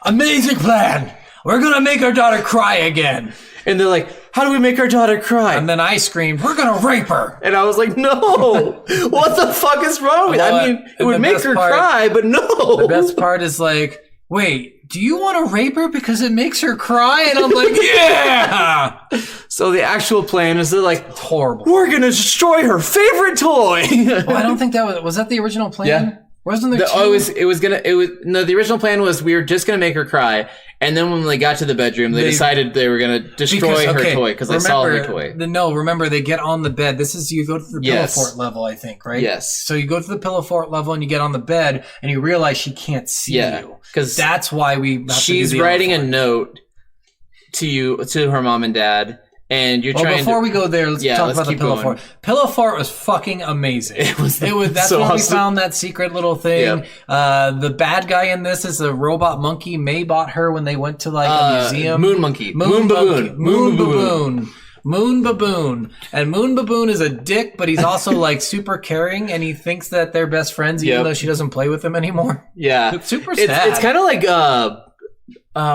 amazing plan! We're gonna make our daughter cry again. And they're like, how do we make our daughter cry? And then I screamed, we're gonna rape her! And I was like, no! What the fuck is wrong with Well, I mean, it would make her cry, but no! The best part is like, wait, do you want to rape her because it makes her cry? And I'm like, yeah! So the actual plan is they're like, It's horrible. we're gonna destroy her favorite toy! Well, I don't think was that the original plan? Yeah. Wasn't there two? The original plan was we were just gonna make her cry, and then when they got to the bedroom, they decided they were gonna destroy her toy because they saw her toy. Remember, they get on the bed. You go to the pillow fort level, I think, right? Yes. So you go to the pillow fort level and you get on the bed and you realize she can't see you. Because that's why she's writing a note to her mom and dad. And you're trying before we go there, let's talk about the pillow fort. Pillow fort was fucking amazing. It was. That's so when we found that secret little thing. Yep. The bad guy in this is a robot monkey. May bought her when they went to like a museum. Moon monkey. Moon baboon. Moon baboon. And Moon baboon is a dick, but he's also like super caring, and he thinks that they're best friends, even though she doesn't play with him anymore. Yeah, it's super sad. It's kind of like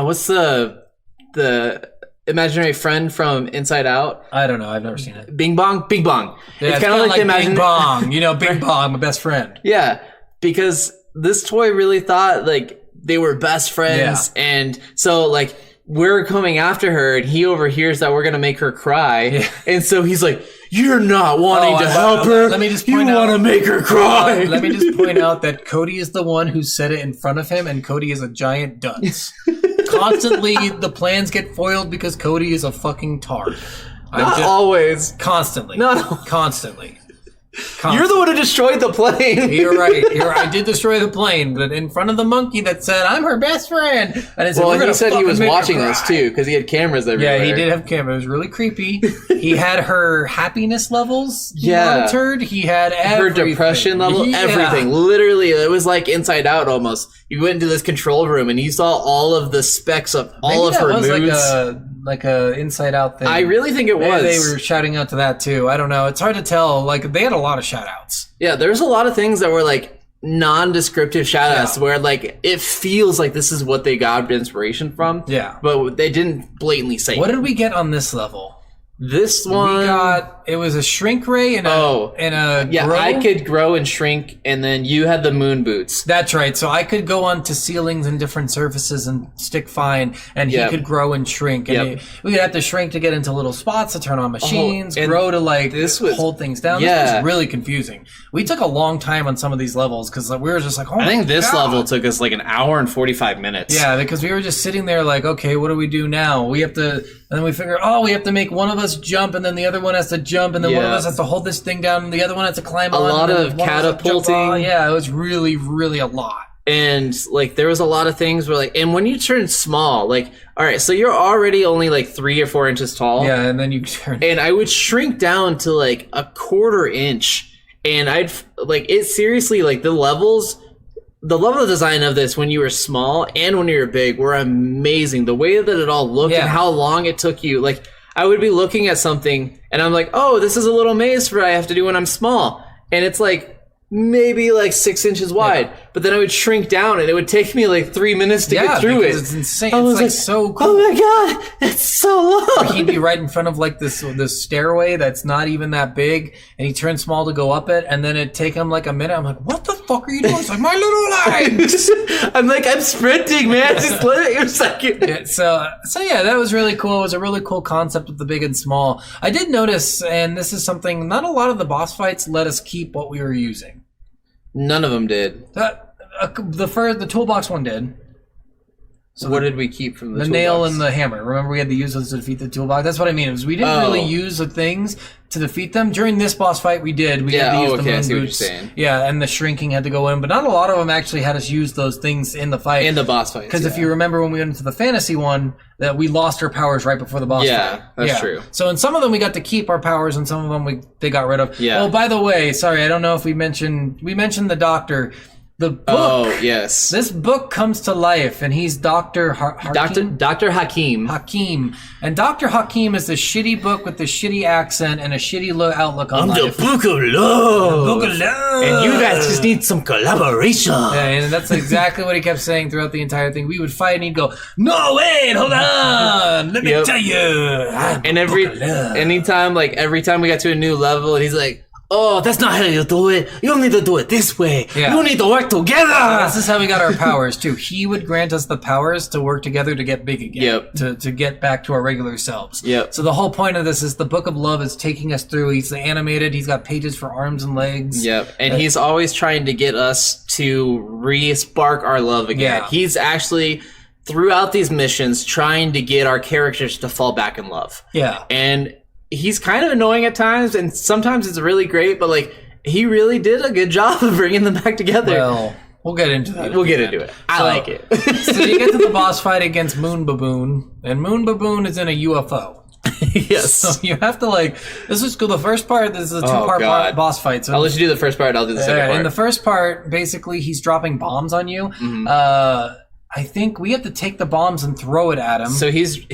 what's the imaginary friend from Inside Out? I don't know. I've never seen it. Bing Bong? Bing Bong. Yeah, it's kind of like Bing Bong. You know, Bing Bong, my best friend. Yeah, because this toy really thought like they were best friends. Yeah. And so like we're coming after her and he overhears that we're going to make her cry. Yeah. And so he's like, you're not wanting to help her. Let me just point out, you want to make her cry. Let me just point out that Cody is the one who said it in front of him, and Cody is a giant dunce. Constantly, the plans get foiled because Cody is a fucking tard. Not always. Constantly. Constantly. You're the one who destroyed the plane. You're right. I did destroy the plane, but in front of the monkey that said, I'm her best friend. And he said he was watching us too, because he had cameras everywhere. Yeah, he did have cameras. It was really creepy. He had her happiness levels monitored. He had everything. Her depression level, everything. Literally, it was like Inside Out almost. You went into this control room and you saw all of the specs of all of her moods. Like a Inside Out thing. I really think it was. They were shouting out to that too. I don't know. It's hard to tell. Like they had a lot of shout outs. Yeah, there's a lot of things that were like non-descriptive shout outs where like it feels like this is what they got inspiration from. Yeah. But they didn't blatantly say What did we get on this level? This one it was a shrink ray and a grow. I could grow and shrink, and then you had the moon boots. That's right. So I could go onto ceilings and different surfaces and stick fine, and he could grow and shrink. And we would have to shrink to get into little spots to turn on machines, grow to like hold things down. This was really confusing. We took a long time on some of these levels because we were just like, I think this level took us like an hour and 45 minutes. Yeah, because we were just sitting there like, okay, what do we do now? We have to, and then we figure, we have to make one of us jump, and then the other one has to jump, and then one of us has to hold this thing down, and the other one has to climb on. A lot of catapulting. Yeah, it was really, really a lot. And like there was a lot of things where like, and when you turn small, like, all right, so you're already only like 3 or 4 inches tall. Yeah, and then you turn. And I would shrink down to like a 1/4 inch, and I'd like it seriously. Like the level design of this when you were small and when you were big were amazing. The way that it all looked and how long it took you, like. I would be looking at something and I'm like, oh, this is a little maze for I have to do when I'm small. And it's like maybe like 6 inches wide. But then I would shrink down and it would take me like 3 minutes to get through it. It's insane. It's like so cool. Oh my god, it's so long. He'd be right in front of like this stairway that's not even that big, and he turns small to go up it, and then it'd take him like a minute. I'm like, what the fuck are you doing? It's like, my little legs. I'm sprinting, man. Just let it a second. So yeah, that was really cool. It was a really cool concept with the big and small. I did notice, and this is something, not a lot of the boss fights let us keep what we were using. None of them did. The toolbox one did. So what did we keep from the the nail toolbox? and the hammer. Remember, we had to use those to defeat the toolbox. That's what I mean. We didn't really use the things to defeat them during this boss fight. We did. We had to use the moon I see boots. what you're saying. Yeah, and the shrinking had to go in, but not a lot of them actually had us use those things in the fight. In the boss fight. Because if you remember when we went into the fantasy one, that we lost our powers right before the boss fight. That's true. So in some of them we got to keep our powers, and some of them they got rid of. Yeah. Oh, by the way, sorry, I don't know if we mentioned the doctor. The book. Oh, yes. This book comes to life, and he's Dr. Dr. Hakim. Hakim. And Dr. Hakim is the shitty book with the shitty accent and a shitty outlook on life. Book of Love. Book of Love. And you guys just need some collaboration. Yeah, and that's exactly what he kept saying throughout the entire thing. We would fight, and he'd go, "No, wait, hold on, let me tell you." And every time we got to a new level, and he's like, "Oh, that's not how you do it. You need to do it this way. Yeah. You need to work together." This is how we got our powers too. He would grant us the powers to work together to get big again. Yep. To get back to our regular selves. Yep. So the whole point of this is the Book of Love is taking us through. He's animated. He's got pages for arms and legs. Yep. And he's always trying to get us to re-spark our love again. Yeah. He's actually, throughout these missions, trying to get our characters to fall back in love. Yeah. And he's kind of annoying at times, and sometimes it's really great, but like, he really did a good job of bringing them back together. Well, we'll get into that. We'll get into it. I like it. So you get to the boss fight against Moon Baboon, and Moon Baboon is in a UFO. Yes. So you have to this is cool. The first part, this is a two-part boss fight. So I'll let you do the first part. I'll do the second part. in the first part, basically, he's dropping bombs on you. Mm-hmm. I think we have to take the bombs and throw it at him. So he's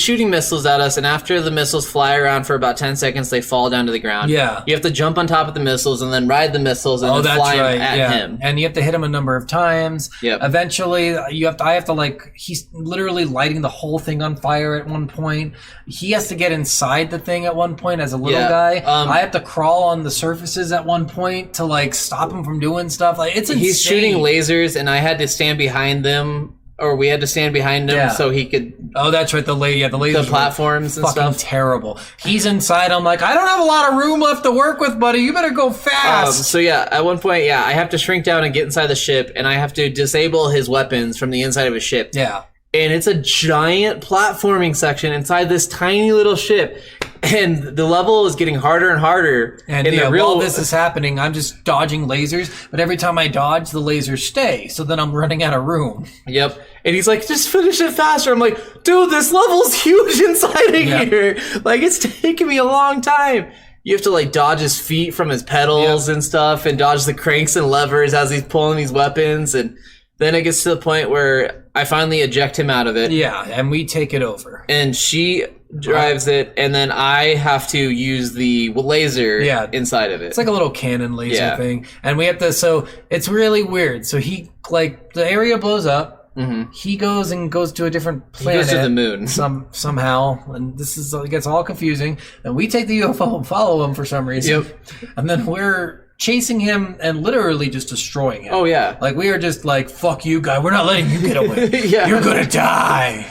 shooting missiles at us, and after the missiles fly around for about 10 seconds, they fall down to the ground. Yeah. You have to jump on top of the missiles and then ride the missiles and then fly at him. And you have to hit him a number of times. Yep. Eventually, I have to he's literally lighting the whole thing on fire at one point. He has to get inside the thing at one point as a little guy. I have to crawl on the surfaces at one point to stop him from doing stuff. It's insane. He's shooting lasers, and I had to stand behind them, or we had to stand behind him so he could. Oh, that's right. The lasers. The platforms and fucking stuff. Terrible. He's inside. I'm like, I don't have a lot of room left to work with, buddy. You better go fast. So at one point, I have to shrink down and get inside the ship, and I have to disable his weapons from the inside of his ship. Yeah. And it's a giant platforming section inside this tiny little ship. And the level is getting harder and harder. And while this is happening, I'm just dodging lasers. But every time I dodge, the lasers stay. So then I'm running out of room. Yep. And he's like, just finish it faster. I'm like, dude, this level's huge inside of here. It's taking me a long time. You have to dodge his feet from his pedals and stuff, and dodge the cranks and levers as he's pulling these weapons. And then it gets to the point where I finally eject him out of it. Yeah, and we take it over. And she drives it, and then I have to use the laser inside of it. It's like a little cannon laser thing. And we have to, so it's really weird. So he, the area blows up. Mm-hmm. He goes to a different planet. He goes to the moon. Somehow. And it gets all confusing. And we take the UFO and follow him for some reason. Yep. And then we're chasing him and literally just destroying him. Oh, yeah. We are just fuck you, guy. We're not letting you get away. You're gonna die.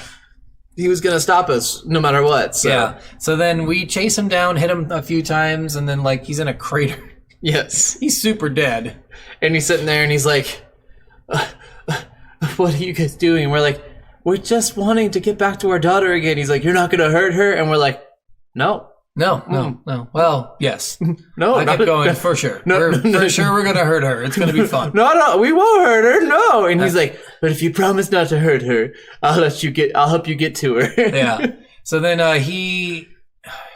He was gonna stop us no matter what. So. Yeah. So then we chase him down, hit him a few times, and then he's in a crater. Yes. He's super dead. And he's sitting there and he's like, what are you guys doing? And we're like, we're just wanting to get back to our daughter again. He's like, you're not gonna hurt her? And we're like, no. No. Well, yes. No, I kept going for sure. For sure we're going to hurt her. It's going to be fun. No, we won't hurt her. No. And he's like, but if you promise not to hurt her, I'll help you get to her. Yeah. So then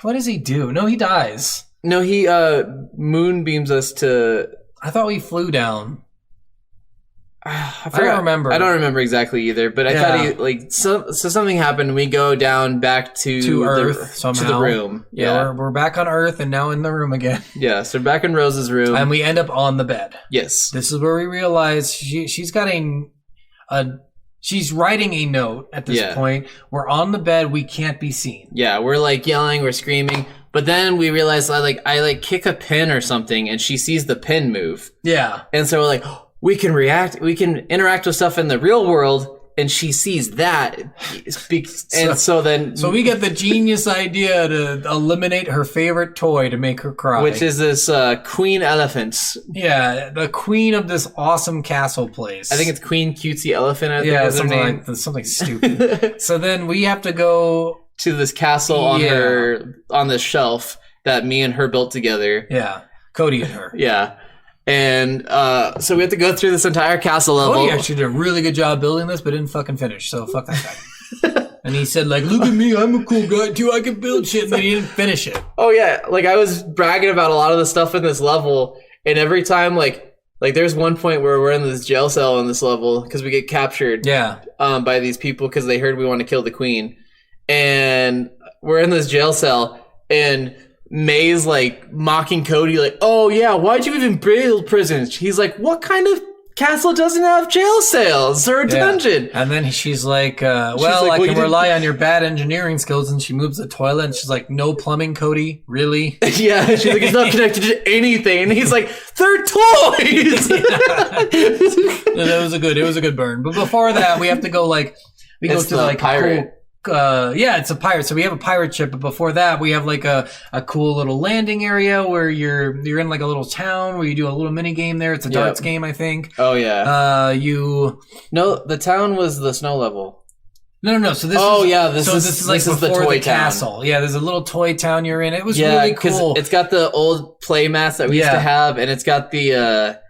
what does he do? No, he dies. No, he moonbeams us to. I thought we flew down. I don't remember. I don't remember exactly either, but I thought he so something happened. We go down back to Earth somehow. To the room. Yeah, we're back on Earth and now in the room again. Yeah, so we're back in Rose's room, and we end up on the bed. Yes, this is where we realize she's got she's writing a note at this point. We're on the bed. We can't be seen. Yeah, we're yelling, we're screaming. But then we realize I kick a pin or something, and she sees the pin move. Yeah, and so we're like. We can interact with stuff in the real world and she sees that, and so we get the genius idea to eliminate her favorite toy to make her cry, which is this queen elephant. Yeah, the queen of this awesome castle place. I think it's Queen Cutesy Elephant. I think is her something name. like something stupid. So then we have to go to this castle on this shelf that me and her built together. Yeah, Cody and her. Yeah. And so we have to go through this entire castle level. Cody actually did a really good job building this, but didn't fucking finish. So fuck that guy. And he said, like, look at me, I'm a cool guy too. I can build shit. And then he didn't finish it. Oh yeah, like I was bragging about a lot of the stuff in this level, and every time like there's one point where we're in this jail cell in this level because we get captured. Yeah. By these people because they heard we want to kill the queen, and we're in this jail cell and May's like mocking Cody, like, "Oh yeah, why'd you even build prisons?" He's like, "What kind of castle doesn't have jail cells or a dungeon?" And then she's like, "Well, like, I "Well, can you rely on your bad engineering skills." And she moves the toilet, and she's like, "No plumbing, Cody, really?" Yeah, she's like, "It's not connected to anything," and he's like, "They're toys." It was a good burn. But before that, we have to go we go to like pirate. It's a pirate. So we have a pirate ship, but before that, we have like a cool little landing area where you're in like a little town where you do a little mini game there. It's a darts game, I think. Oh yeah. No, the town was the snow level. No. So this. Oh is, yeah, this is before the toy the castle. town. Yeah, there's a little toy town you're in. It was really cool. It's got the old play mats that we used to have, and it's got the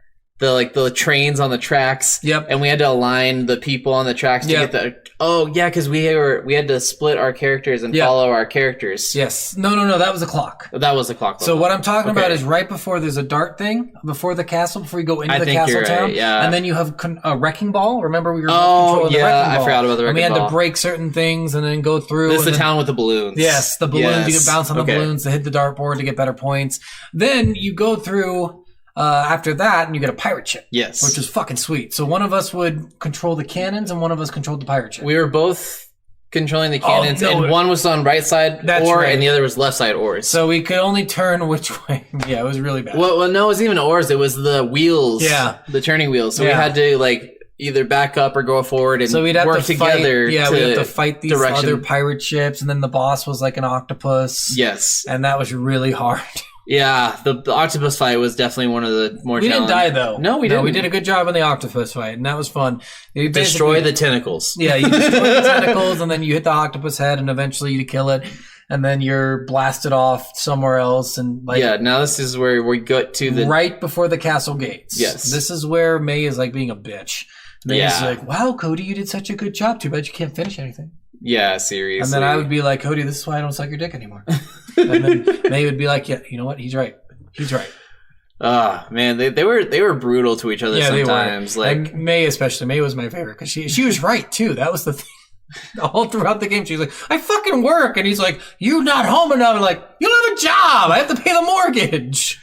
trains on the tracks. Yep. And we had to align the people on the tracks to get the. Oh yeah, because we had to split our characters and follow our characters. Yes. No. That was a clock. That was the clock. So what I'm talking about is right before there's a dart thing before the castle, before you go into the castle town, right, yeah. and then you have a wrecking ball. Remember we were controlling the wrecking ball. I forgot about the wrecking ball. And we had to break certain things and then go through. This is the town with the balloons. Yes, the balloons. You can bounce on the balloons to hit the dartboard to get better points. Then you go through. After that, and you get a pirate ship. Yes. Which is fucking sweet. So one of us would control the cannons, and one of us controlled the pirate ship. We were both controlling the cannons, and one was on right side oar, and the other was left side oars. So we could only turn which way. Yeah, it was really bad. Well, no, it wasn't even oars. It was the wheels. Yeah. The turning wheels. So we had to, either back up or go forward and so we'd have work to together. We'd have to fight these other pirate ships, and then the boss was like an octopus. Yes. And that was really hard. Yeah, the octopus fight was definitely one of the more challenging. We didn't die, though. No, we didn't. We did a good job on the octopus fight, and that was fun. Destroy the tentacles. Yeah, you destroy the tentacles, and then you hit the octopus head, and eventually you kill it, and then you're blasted off somewhere else. And now this is where we got to the... Right before the castle gates. Yes. This is where May is being a bitch. May's like, wow, Cody, you did such a good job. Too bad you can't finish anything. Yeah, seriously. And then I would be like, Cody, this is why I don't suck your dick anymore. And then May would be like, yeah, you know what? He's right. He's right. Man, they were brutal to each other sometimes. They were. And May especially. May was my favorite because she was right too. That was the thing. All throughout the game, she's like, I fucking work. And he's like, you're not home enough. I'm like, you don't have a job. I have to pay the mortgage.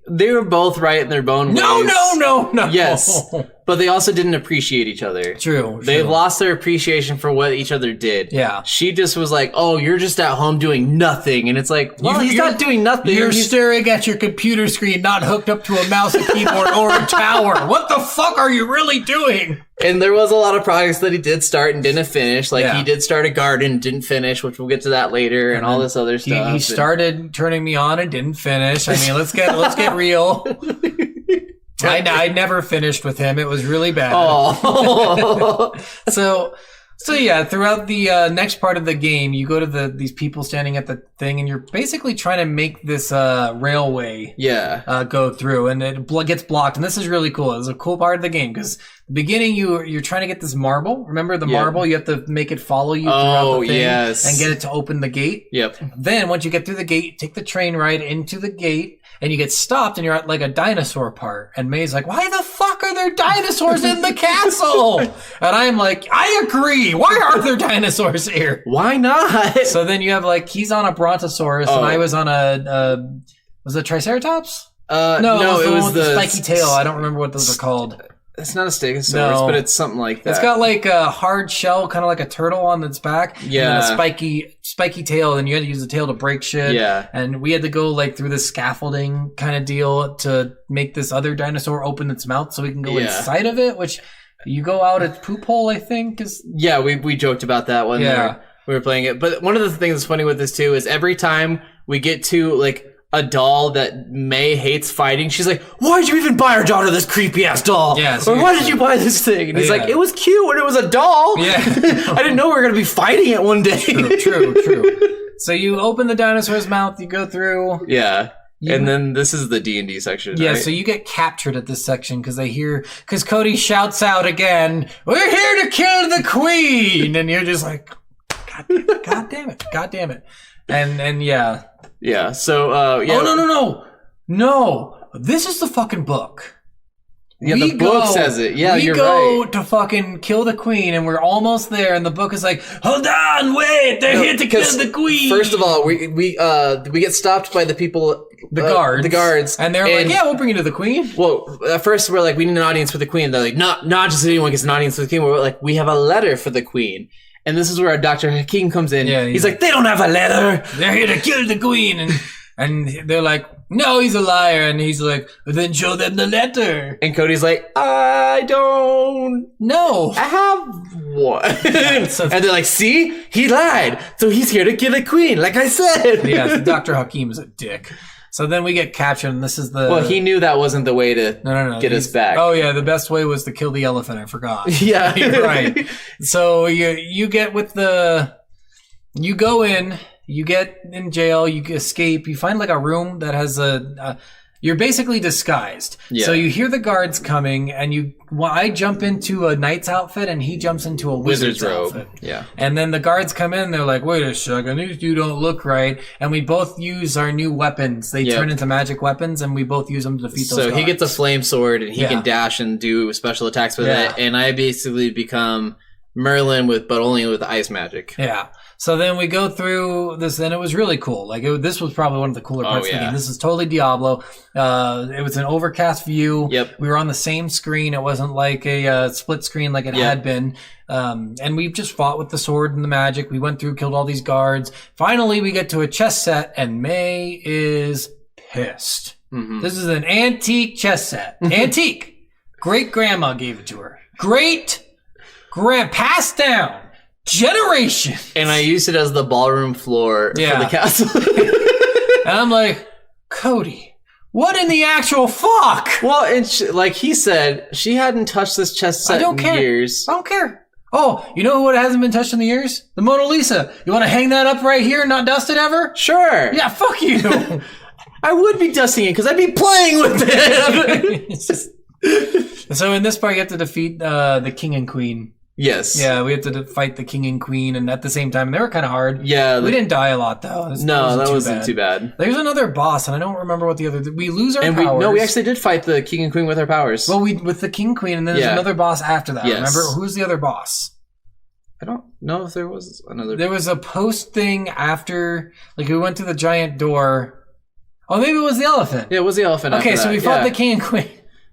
They were both right in their own ways. No. Yes. But they also didn't appreciate each other. True. They lost their appreciation for what each other did. Yeah. She just was like, oh, you're just at home doing nothing. And it's like, well, he's not doing nothing. You're staring at your computer screen, not hooked up to a mouse, a keyboard, or a tower. What the fuck are you really doing? And there was a lot of projects that he did start and didn't finish. He did start a garden, didn't finish, which we'll get to that later, and all this other stuff. He started turning me on and didn't finish. I mean, let's get real. I never finished with him. It was really bad. Oh. So yeah, throughout the next part of the game, you go to these people standing at the thing, and you're basically trying to make this railway go through, and it gets blocked. And this is really cool. It's a cool part of the game because the beginning you're trying to get this marble. Remember the marble? You have to make it follow you throughout the thing and get it to open the gate. Yep. Then once you get through the gate, take the train ride into the gate. And you get stopped and you're at like a dinosaur part. And May's like, why the fuck are there dinosaurs in the castle? And I'm like, I agree. Why are there dinosaurs here? Why not? So then you have he's on a brontosaurus and I was on was it Triceratops? No, it was the spiky tail. I don't remember what those are called. It's not a stegosaurus, but it's something like that. It's got like a hard shell, kind of like a turtle on its back. Yeah. And then a spiky tail, and you had to use the tail to break shit. Yeah. And we had to go through this scaffolding kind of deal to make this other dinosaur open its mouth so we can go inside of it, which You go out at poop hole, I think. Yeah, we joked about that when Yeah. we were playing it. But one of the things that's funny with this too is every time we get to like a doll that May hates fighting, she's like, "Why'd you even buy our daughter this creepy ass doll? Yeah, or why did you buy this thing?" And he's Yeah. like, "It was cute when it was a doll. Yeah. I didn't know we were gonna be fighting it one day." True. So you open the dinosaur's mouth, you go through. Yeah. And then this is the D&D section. Yeah, right? so you get captured at this section because Cody shouts out again, "We're here to kill the queen!" And you're just like, God damn it. And yeah. Yeah. So yeah. Oh, no. This is the fucking book. Yeah, the book says it. Yeah, you're right. We go to fucking kill the queen, and we're almost there, and the book is like, "Hold on, wait, they're here to kill the queen." First of all, we get stopped by the people, the guards, and they're like, "Yeah, we'll bring you to the queen." Well, at first we're like, "We need an audience for the queen." They're like, "Not just anyone gets an audience for the queen." We're like, "We have a letter for the queen." And this is where Dr. Hakeem comes in. Yeah, he's like, "They don't have a letter. They're here to kill the queen," and they're like, "No, he's a liar." And he's like, "Then show them the letter." And Cody's like, "I don't know. I have one." So, and they're like, "See? He lied. So he's here to kill the queen, like I said." Yeah, so Dr. Hakeem is a dick. So then we get captured, and this is the... Well, he knew that wasn't the way to get us back. Oh, yeah, the best way was to kill the elephant. I forgot. Yeah. You're right. So you get with the... You go in, you get in jail, you escape, you find like a room that has you're basically disguised. Yeah. So you hear the guards coming, and I jump into a knight's outfit, and he jumps into a wizard's robe. outfit. Yeah. And then the guards come in, they're like, "Wait a second, these two don't look right." And we both use our new weapons. They turn into magic weapons, and we both use them to defeat those guards. So he gets a flame sword, and he can dash and do special attacks with Yeah. it. And I basically become Merlin but only with ice magic. Yeah. So then we go through this, and it was really cool. Like this was probably one of the cooler parts of the game. This is totally Diablo. It was an overcast view. Yep. We were on the same screen. It wasn't like a split screen like it had been. And we just fought with the sword and the magic. We went through, killed all these guards. Finally, we get to a chess set, and May is pissed. Mm-hmm. This is an antique chess set. Antique. Great grandma gave it to her. Passed down. Generation. And I used it as the ballroom floor for the castle. And I'm like, "Cody, what in the actual fuck?" Well, and like he said, she hadn't touched this chess set in years. I don't care. Oh, you know what hasn't been touched in the years? The Mona Lisa. You want to hang that up right here and not dust it ever? Sure. Yeah, fuck you. I would be dusting it because I'd be playing with it. So in this part, you have to defeat the king and queen. Yes. Yeah, we have to fight the king and queen, and at the same time, they were kind of hard. Yeah. We didn't die a lot, though. That wasn't too bad. There's another boss, and I don't remember what the other... We lose our powers. We actually did fight the king and queen with our powers. Well, with the king queen, and then there's another boss after that. Yes. Remember? Who's the other boss? I don't know if there was another... There was a post thing after... Like, we went through the giant door. Oh, maybe it was the elephant. Yeah, it was the elephant. Okay, so we fought the king and queen.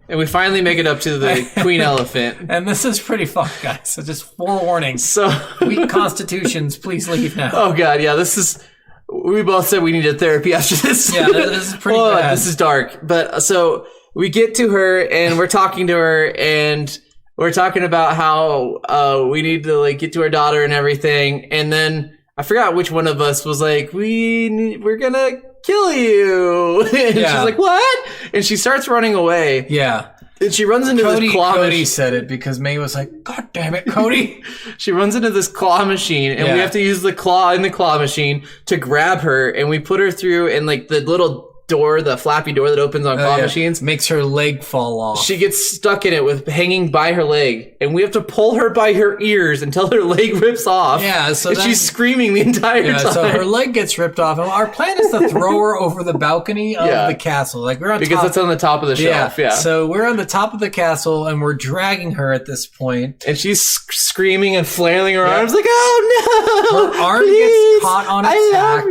And we finally make it up to the queen elephant. And this is pretty fucked, guys. So just forewarning. So weak constitutions, please leave now. Oh god, yeah, this is... We both said we needed therapy after this. Yeah, this is pretty bad. This is dark. But so we get to her and we're talking to her and we're talking about how we need to like get to our daughter and everything. And then I forgot which one of us was like, we're gonna kill you. And she's like, "What?" And she starts running away. Yeah. And she runs into this claw machine. Cody said it because May was like, "God damn it, Cody." She runs into this claw machine and we have to use the claw in the claw machine to grab her, and we put her through, and like the little door, the flappy door that opens on claw machines, makes her leg fall off. She gets stuck in it with hanging by her leg, and we have to pull her by her ears until her leg rips off. Yeah, so and she's screaming the entire time. So her leg gets ripped off, and our plan is to throw her over the balcony of the castle. Like we're on because it's on the top of the shelf. Yeah. So we're on the top of the castle, and we're dragging her at this point, and she's screaming and flailing her arms like, "Oh no!" Her arm gets caught on attack.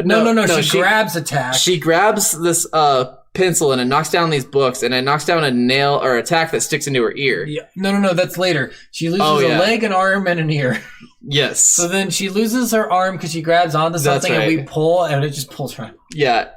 No. She grabs attack. She grabs this pencil and it knocks down these books, and it knocks down a nail or attack that sticks into her ear. Yeah. No, that's later. She loses a leg, an arm, and an ear. Yes. So then she loses her arm because she grabs onto something and we pull, and it just pulls her out. Yeah.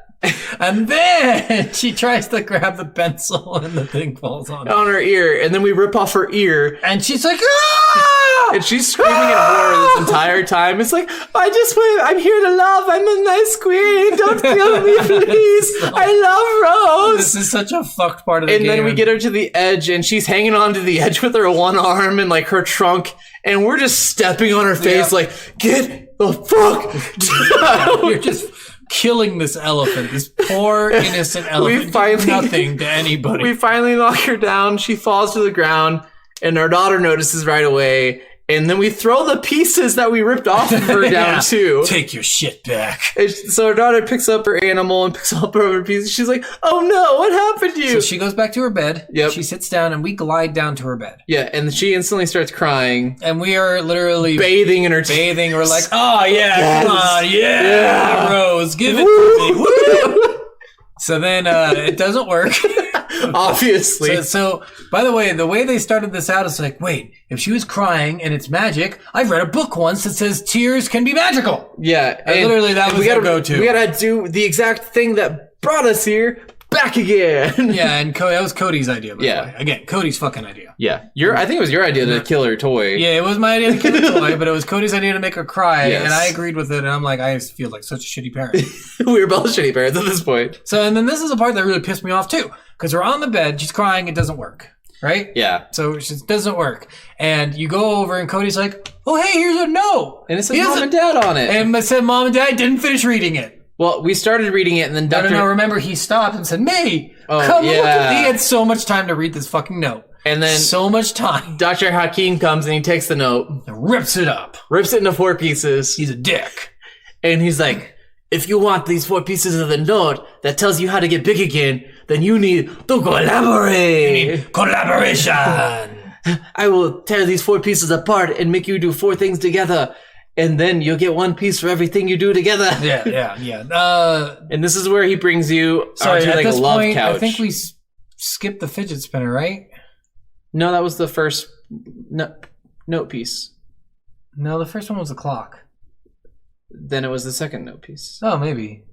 And then she tries to grab the pencil and the thing falls on her ear, and then we rip off her ear, and she's like, ah! and she's screaming in horror this entire time. It's like, I'm here to love. I'm a nice queen. Don't kill me, please. I love Rose. This is such a fucked part of the game. And then we get her to the edge, and she's hanging onto the edge with her one arm and like her trunk, and we're just stepping on her face, like, get the fuck down. You're just killing this elephant, this poor innocent elephant. Nothing to anybody. We finally knock her down. She falls to the ground, and our daughter notices right away. And then we throw the pieces that we ripped off of her down too. Take your shit back. So our daughter picks up her animal and picks up her other pieces. She's like, "Oh no, what happened to you?" So she goes back to her bed. Yep. She sits down, and we glide down to her bed. Yeah, and she instantly starts crying. And we are literally bathing in her tears. We're like, "Oh yeah, yes. come on, yeah, Rose, give it to me." Woo! So then it doesn't work. Obviously. So, by the way they started this out is like, wait, if she was crying and it's magic, I've read a book once that says tears can be magical. Yeah. And literally that was their go-to. We gotta do the exact thing that brought us here back again. Yeah, and that was Cody's idea, by the Yeah. way. Again, Cody's fucking idea. Yeah. I think it was your idea to kill her toy. Yeah, it was my idea to kill the toy, but it was Cody's idea to make her cry, Yes. and I agreed with it, and I'm like, I feel like such a shitty parent. We were both shitty parents at this point. So, and then this is a part that really pissed me off too, because we're on the bed, she's crying, it doesn't work, right? Yeah. So it just doesn't work. And you go over, and Cody's like, oh, hey, here's a note. And it says Mom and Dad on it. And I said, Mom and Dad didn't finish reading it. Well, we started reading it, and then Dr. No, remember, he stopped and said, May, Oh, come look yeah. He had so much time to read this fucking note. And then so much time. Dr. Hakeem comes, and he takes the note, And rips it up. rips it into 4 pieces, He's a dick. and he's like, if you want these 4 pieces of the note that tells you how to get big again, then you need to collaborate. Collaboration. I will tear these 4 pieces apart and make you do 4 things together, and then you'll get 1 piece for everything you do together. Yeah. And this is where he brings you Sorry, onto at like a this love point, couch. I think we skipped the fidget spinner, right? No, that was the first note piece. No, the first one was the clock. Then it was the second note piece. Oh, maybe.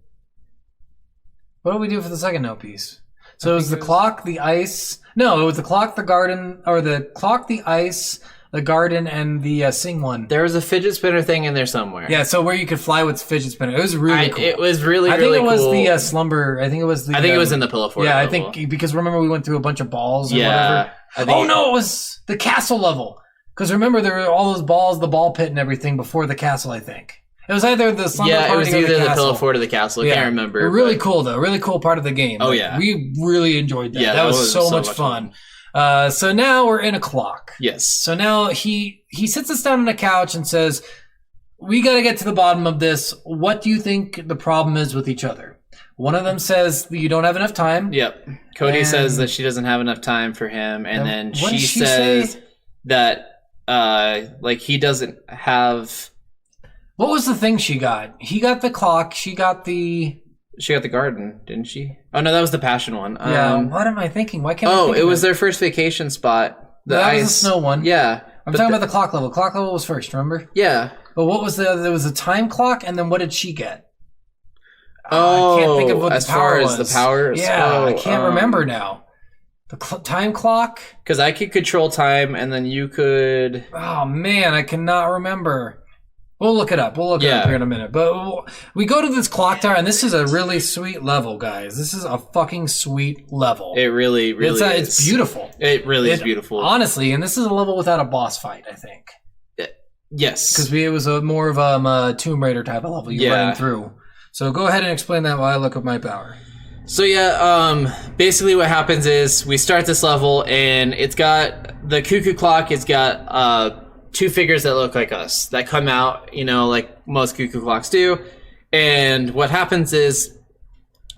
What did we do for the second note piece? So it was the clock, the ice. No, it was the clock, the garden, or the clock, the ice, the garden, and the sing one. There was a fidget spinner thing in there somewhere. Yeah, so where you could fly with fidget spinner. It was really cool. It was really, I think really it was cool. the slumber. I think it was the. I think it was in the pillow fort. Yeah, I level. think because remember we went through a bunch of balls. Or Yeah. whatever. Oh no, it was the castle level. Because remember there were all those balls, the ball pit, and everything before the castle. I think it was either the slumber Yeah, it party was or either the castle. pillow fort or the castle. I can't remember. Really cool though. Really cool part of the game. Oh, Like, yeah. we really enjoyed that. Yeah, that was so much fun. So now we're in a clock. Yes. So now he sits us down on a couch and says, we got to get to the bottom of this. What do you think the problem is with each other? One of them says that you don't have enough time. Yep. Cody And- says that she doesn't have enough time for him, and then what she did she says say? that like he doesn't have. What was the thing she got? He got the clock. She got the... She got the garden, didn't she? Oh no, that was the passion one. Yeah, what am I thinking? Why can't I Oh, think it of was their first vacation spot. The That ice. was the snow one. Yeah. I'm but talking about the clock level. Clock level was first, remember? Yeah. But what was there was a time clock, and then what did she get? Oh, I can't think of what as the power far as was. the power. Yeah, I can't remember now. The time clock? Because I could control time, and then you could. Oh man, I cannot remember. We'll look it up. We'll look it up here in a minute. But we go to this clock tower, and this is a really sweet level, guys. This is a fucking sweet level. It really, really is. It's beautiful. It really is beautiful. Honestly, and this is a level without a boss fight, I think. Yes. Because it was more of a Tomb Raider type of level you're running through. So go ahead and explain that while I look up my power. So yeah, basically what happens is we start this level, and it's got the cuckoo clock. It's got 2 figures that look like us that come out, like most cuckoo clocks do. And what happens is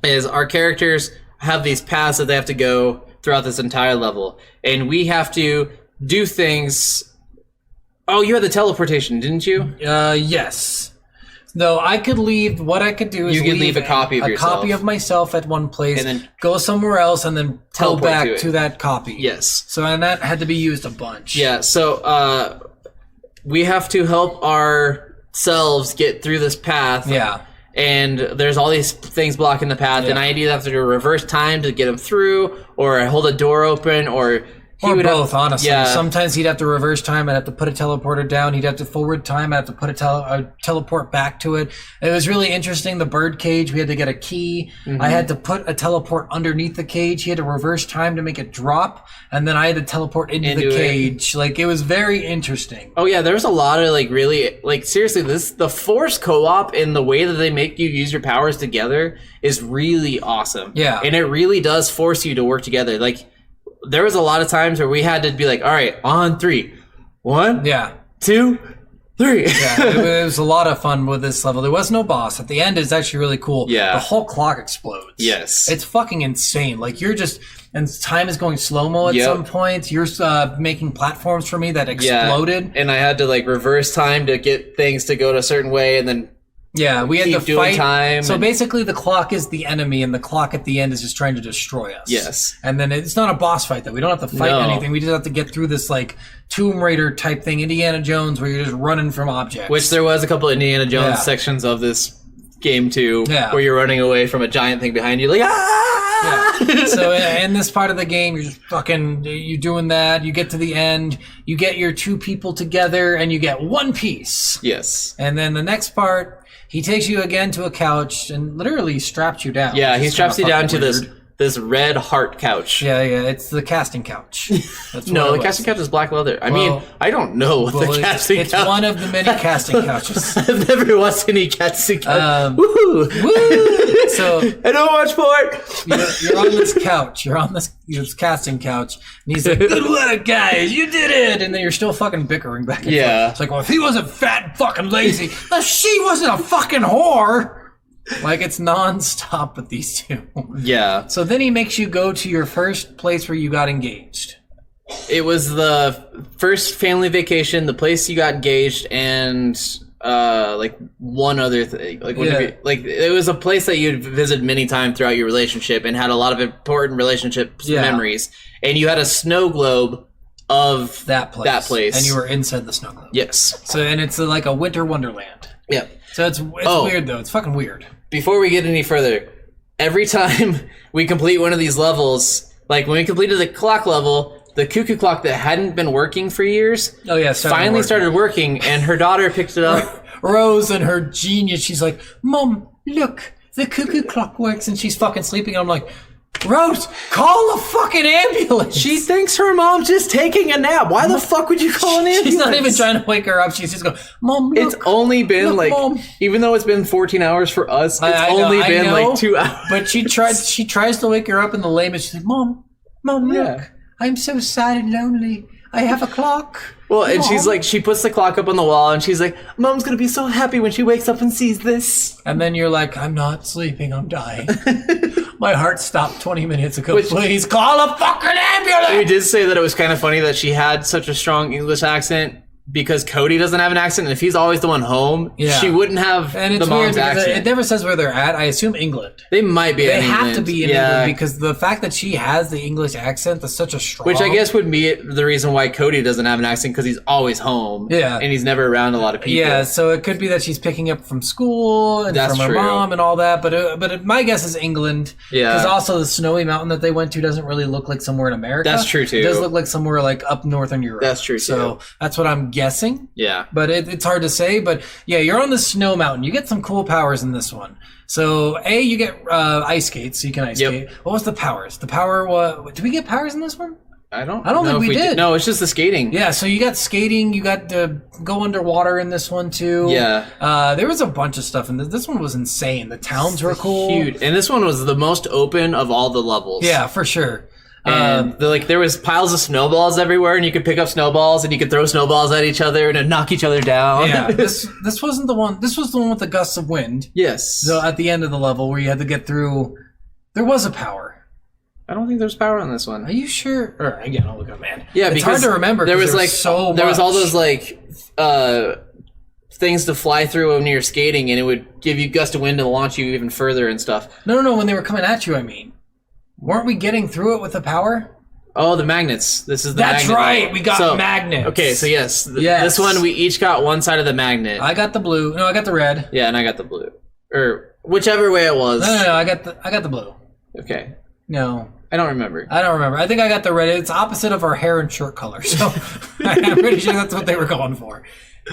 our characters have these paths that they have to go throughout this entire level, and we have to do things. Oh, you had the teleportation, didn't you? Yes. No, I could leave. What I could do is You could leave a copy of yourself. copy of myself at one place, And then go somewhere else, and then go teleport back to it. to that copy. Yes. So, and that had to be used a bunch. Yeah, so we have to help ourselves get through this path. Yeah. and there's all these things blocking the path, and I either have to do a reverse time to get him through, or hold a door open, or Or both, honestly. Yeah. Sometimes he'd have to reverse time. I'd have to put a teleporter down. He'd have to forward time. I'd have to put a teleport back to it. It was really interesting. The bird cage, we had to get a key. I had to put a teleport underneath the cage. He had to reverse time to make it drop. And then I had to teleport into the cage. Like, it was very interesting. Oh yeah, there's a lot of like really like seriously the Force co-op and the way that they make you use your powers together is really awesome. Yeah. And it really does force you to work together. Like there was a lot of times where we had to be like, all right, on 3. 1, Yeah. 2, 3. Yeah, it was a lot of fun with this level. There was no boss. At the end, it's actually really cool. Yeah. The whole clock explodes. Yes. It's fucking insane. Like, you're just... And time is going slow-mo at some points. You're making platforms for me that exploded. And I had to like reverse time to get things to go to a certain way, and then Yeah, we had keep to doing fight. time. So and- basically, the clock is the enemy, and the clock at the end is just trying to destroy us. Yes. And then it's not a boss fight, though. We don't have to fight No. anything. We just have to get through this, like, Tomb Raider type thing, Indiana Jones, where you're just running from objects. Which there was a couple of Indiana Jones Yeah. sections of this game too, Yeah. where you're running away from a giant thing behind you, like ah. Yeah. So in this part of the game, you're just fucking, you're doing that. You get to the end, you get your 2 people together, and you get 1 piece. Yes. And then the next part, he takes you again to a couch and literally straps you down. Yeah, he It's straps you kinda down to fucking this weird. this red heart couch. Yeah, it's the casting couch. That's No, what the it was. casting couch is black leather. I Well, mean, I don't know what Well, the casting it's couch. one of the many casting couches. I've never watched any casting couch. Woo! Woo! So I don't watch porn. you're on this couch. You're on this casting couch, and he's like, "Good work, guys! You did it!" And then you're still fucking bickering back and Yeah. forth. It's like, well, if he wasn't fat and fucking lazy, if she wasn't a fucking whore. Like, it's nonstop with these 2. Yeah, So then he makes you go to your first place where you got engaged. it was the first family vacation, the place you got engaged, and like one other thing. Like, what Yeah. like it was a place that you'd visited many times throughout your relationship and had a lot of important relationship memories. And you had a snow globe of That place. And you were were inside the snow globe. yes. So, and it's like a winter wonderland. Yeah. So it's weird, though. It's fucking weird. Before we get any further, every time we complete one of these levels, like when we completed the clock level, the cuckoo clock that hadn't been working for years Oh, yeah. finally started working, and her daughter picked it up. Rose and her genius, she's like, Mom, look, the cuckoo clock works, and she's fucking sleeping. And I'm like, Rose, call a fucking ambulance. She thinks her mom's just taking a nap. Why the fuck would you call an ambulance? She's not even trying to wake her up. She's just going, Mom, look. It's only been Look, like, Mom. even though it's been 14 hours for us, it's I know, only I been know, like 2 hours. But she tries to wake her up in the lamest. She's like, Mom, look, Yeah. I'm so sad and lonely. I have a clock. Well, and she's Mom. like, she puts the clock up on the wall, and she's like, Mom's gonna be so happy when she wakes up and sees this. And then you're like, I'm not sleeping, I'm dying. My heart stopped 20 minutes ago. Please call a fucking ambulance! We did say that it was kind of funny that she had such a strong English accent because Cody doesn't have an accent, and if he's always the one home, Yeah. she wouldn't have And it's the weird mom's because accent. it never says where they're at. I assume England. They might be They in have England. to be in yeah. England because the fact that she has the English accent is such a strong... Which I guess would be the reason why Cody doesn't have an accent, because he's always home. Yeah. And he's never around a lot of people. Yeah, so it could be that she's picking up from school and That's from her true. mom and all that. But my guess is England. Yeah. Because also the snowy mountain that they went to doesn't really look like somewhere in America. That's true, too. It does look like somewhere like up northern Europe. That's true, So too. that's what I'm guessing. Yeah. But it's hard to say. But yeah, you're on the snow mountain. You get some cool powers in this one. So you get ice skates, so you can ice Yep. skate. What was the powers? The power was... Did we get powers in this one? I don't think know if we did. No, it's just the skating. Yeah, so you got skating, you got to go underwater in this one too. Yeah. There was a bunch of stuff, and this one was insane. The towns were cool. Huge. And this one was the most open of all the levels. Yeah, for sure. And there was piles of snowballs everywhere, and you could pick up snowballs, and you could throw snowballs at each other and it'd knock each other down. Yeah, this wasn't the one. This was the one with the gusts of wind. Yes. So at the end of the level where you had to get through, there was a power. I don't think there's power on this one. Are you sure? Or again, I'll look up, man. Yeah, it's because hard to remember. There 'cause was like so there was all much. those like things to fly through when you're skating, and it would give you gust of wind to launch you even further and stuff. No. When they were coming at you, I mean, weren't we getting through it with the power? Oh, the magnets. This is the That's magnet right. level. We got magnets. Okay, so yes, Yes. this one we each got one side of the magnet. I got the blue. No, I got the red. Yeah, and I got the blue. or whichever way it was. No, I got the blue. Okay, No, I don't remember. I don't remember. I think I got the red. It's opposite of our hair and shirt color, so I'm pretty sure that's what they were going for.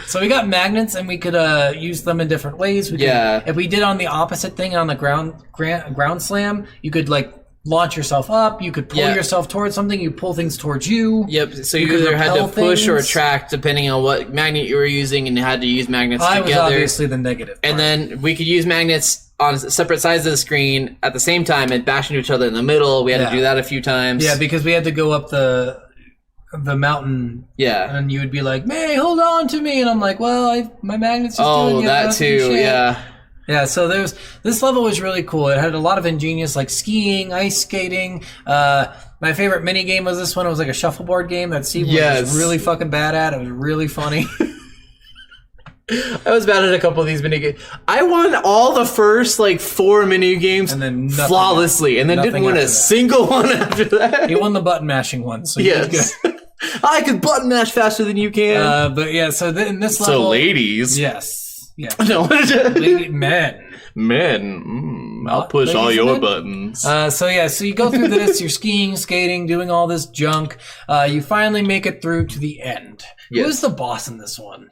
So we got magnets, and we could use them in different ways. We could, if we did on the opposite thing on the ground slam, you could like launch yourself up. You could pull yourself towards something. You pull things towards you. Yep. So you either had to push or attract depending on what magnet you were using, and you had to use magnets together. I was obviously the negative part. And then we could use magnets on separate sides of the screen at the same time and bash into each other in the middle. We had to do that a few times. Yeah, because we had to go up the mountain. Yeah. And you would be like, "May, hold on to me," and I'm like, "Well, my magnet's just doing it." Oh, that too. Yeah. Yeah, so this level was really cool. It had a lot of ingenious, like skiing, ice skating. My favorite mini game was this one. It was like a shuffleboard game that Steve was really fucking bad at. It was really funny. I was bad at a couple of these mini games. I won all the first like 4 mini games and then flawlessly, and then didn't win a single one after that. He won the button mashing one, so yes. I could button mash faster than you can. But yeah, so in this level, so ladies, yes. Yeah. No. Men. I'll push all your buttons. So you go through this, you're skiing, skating, doing all this junk. You finally make it through to the end. Yes. Who's the boss in this one?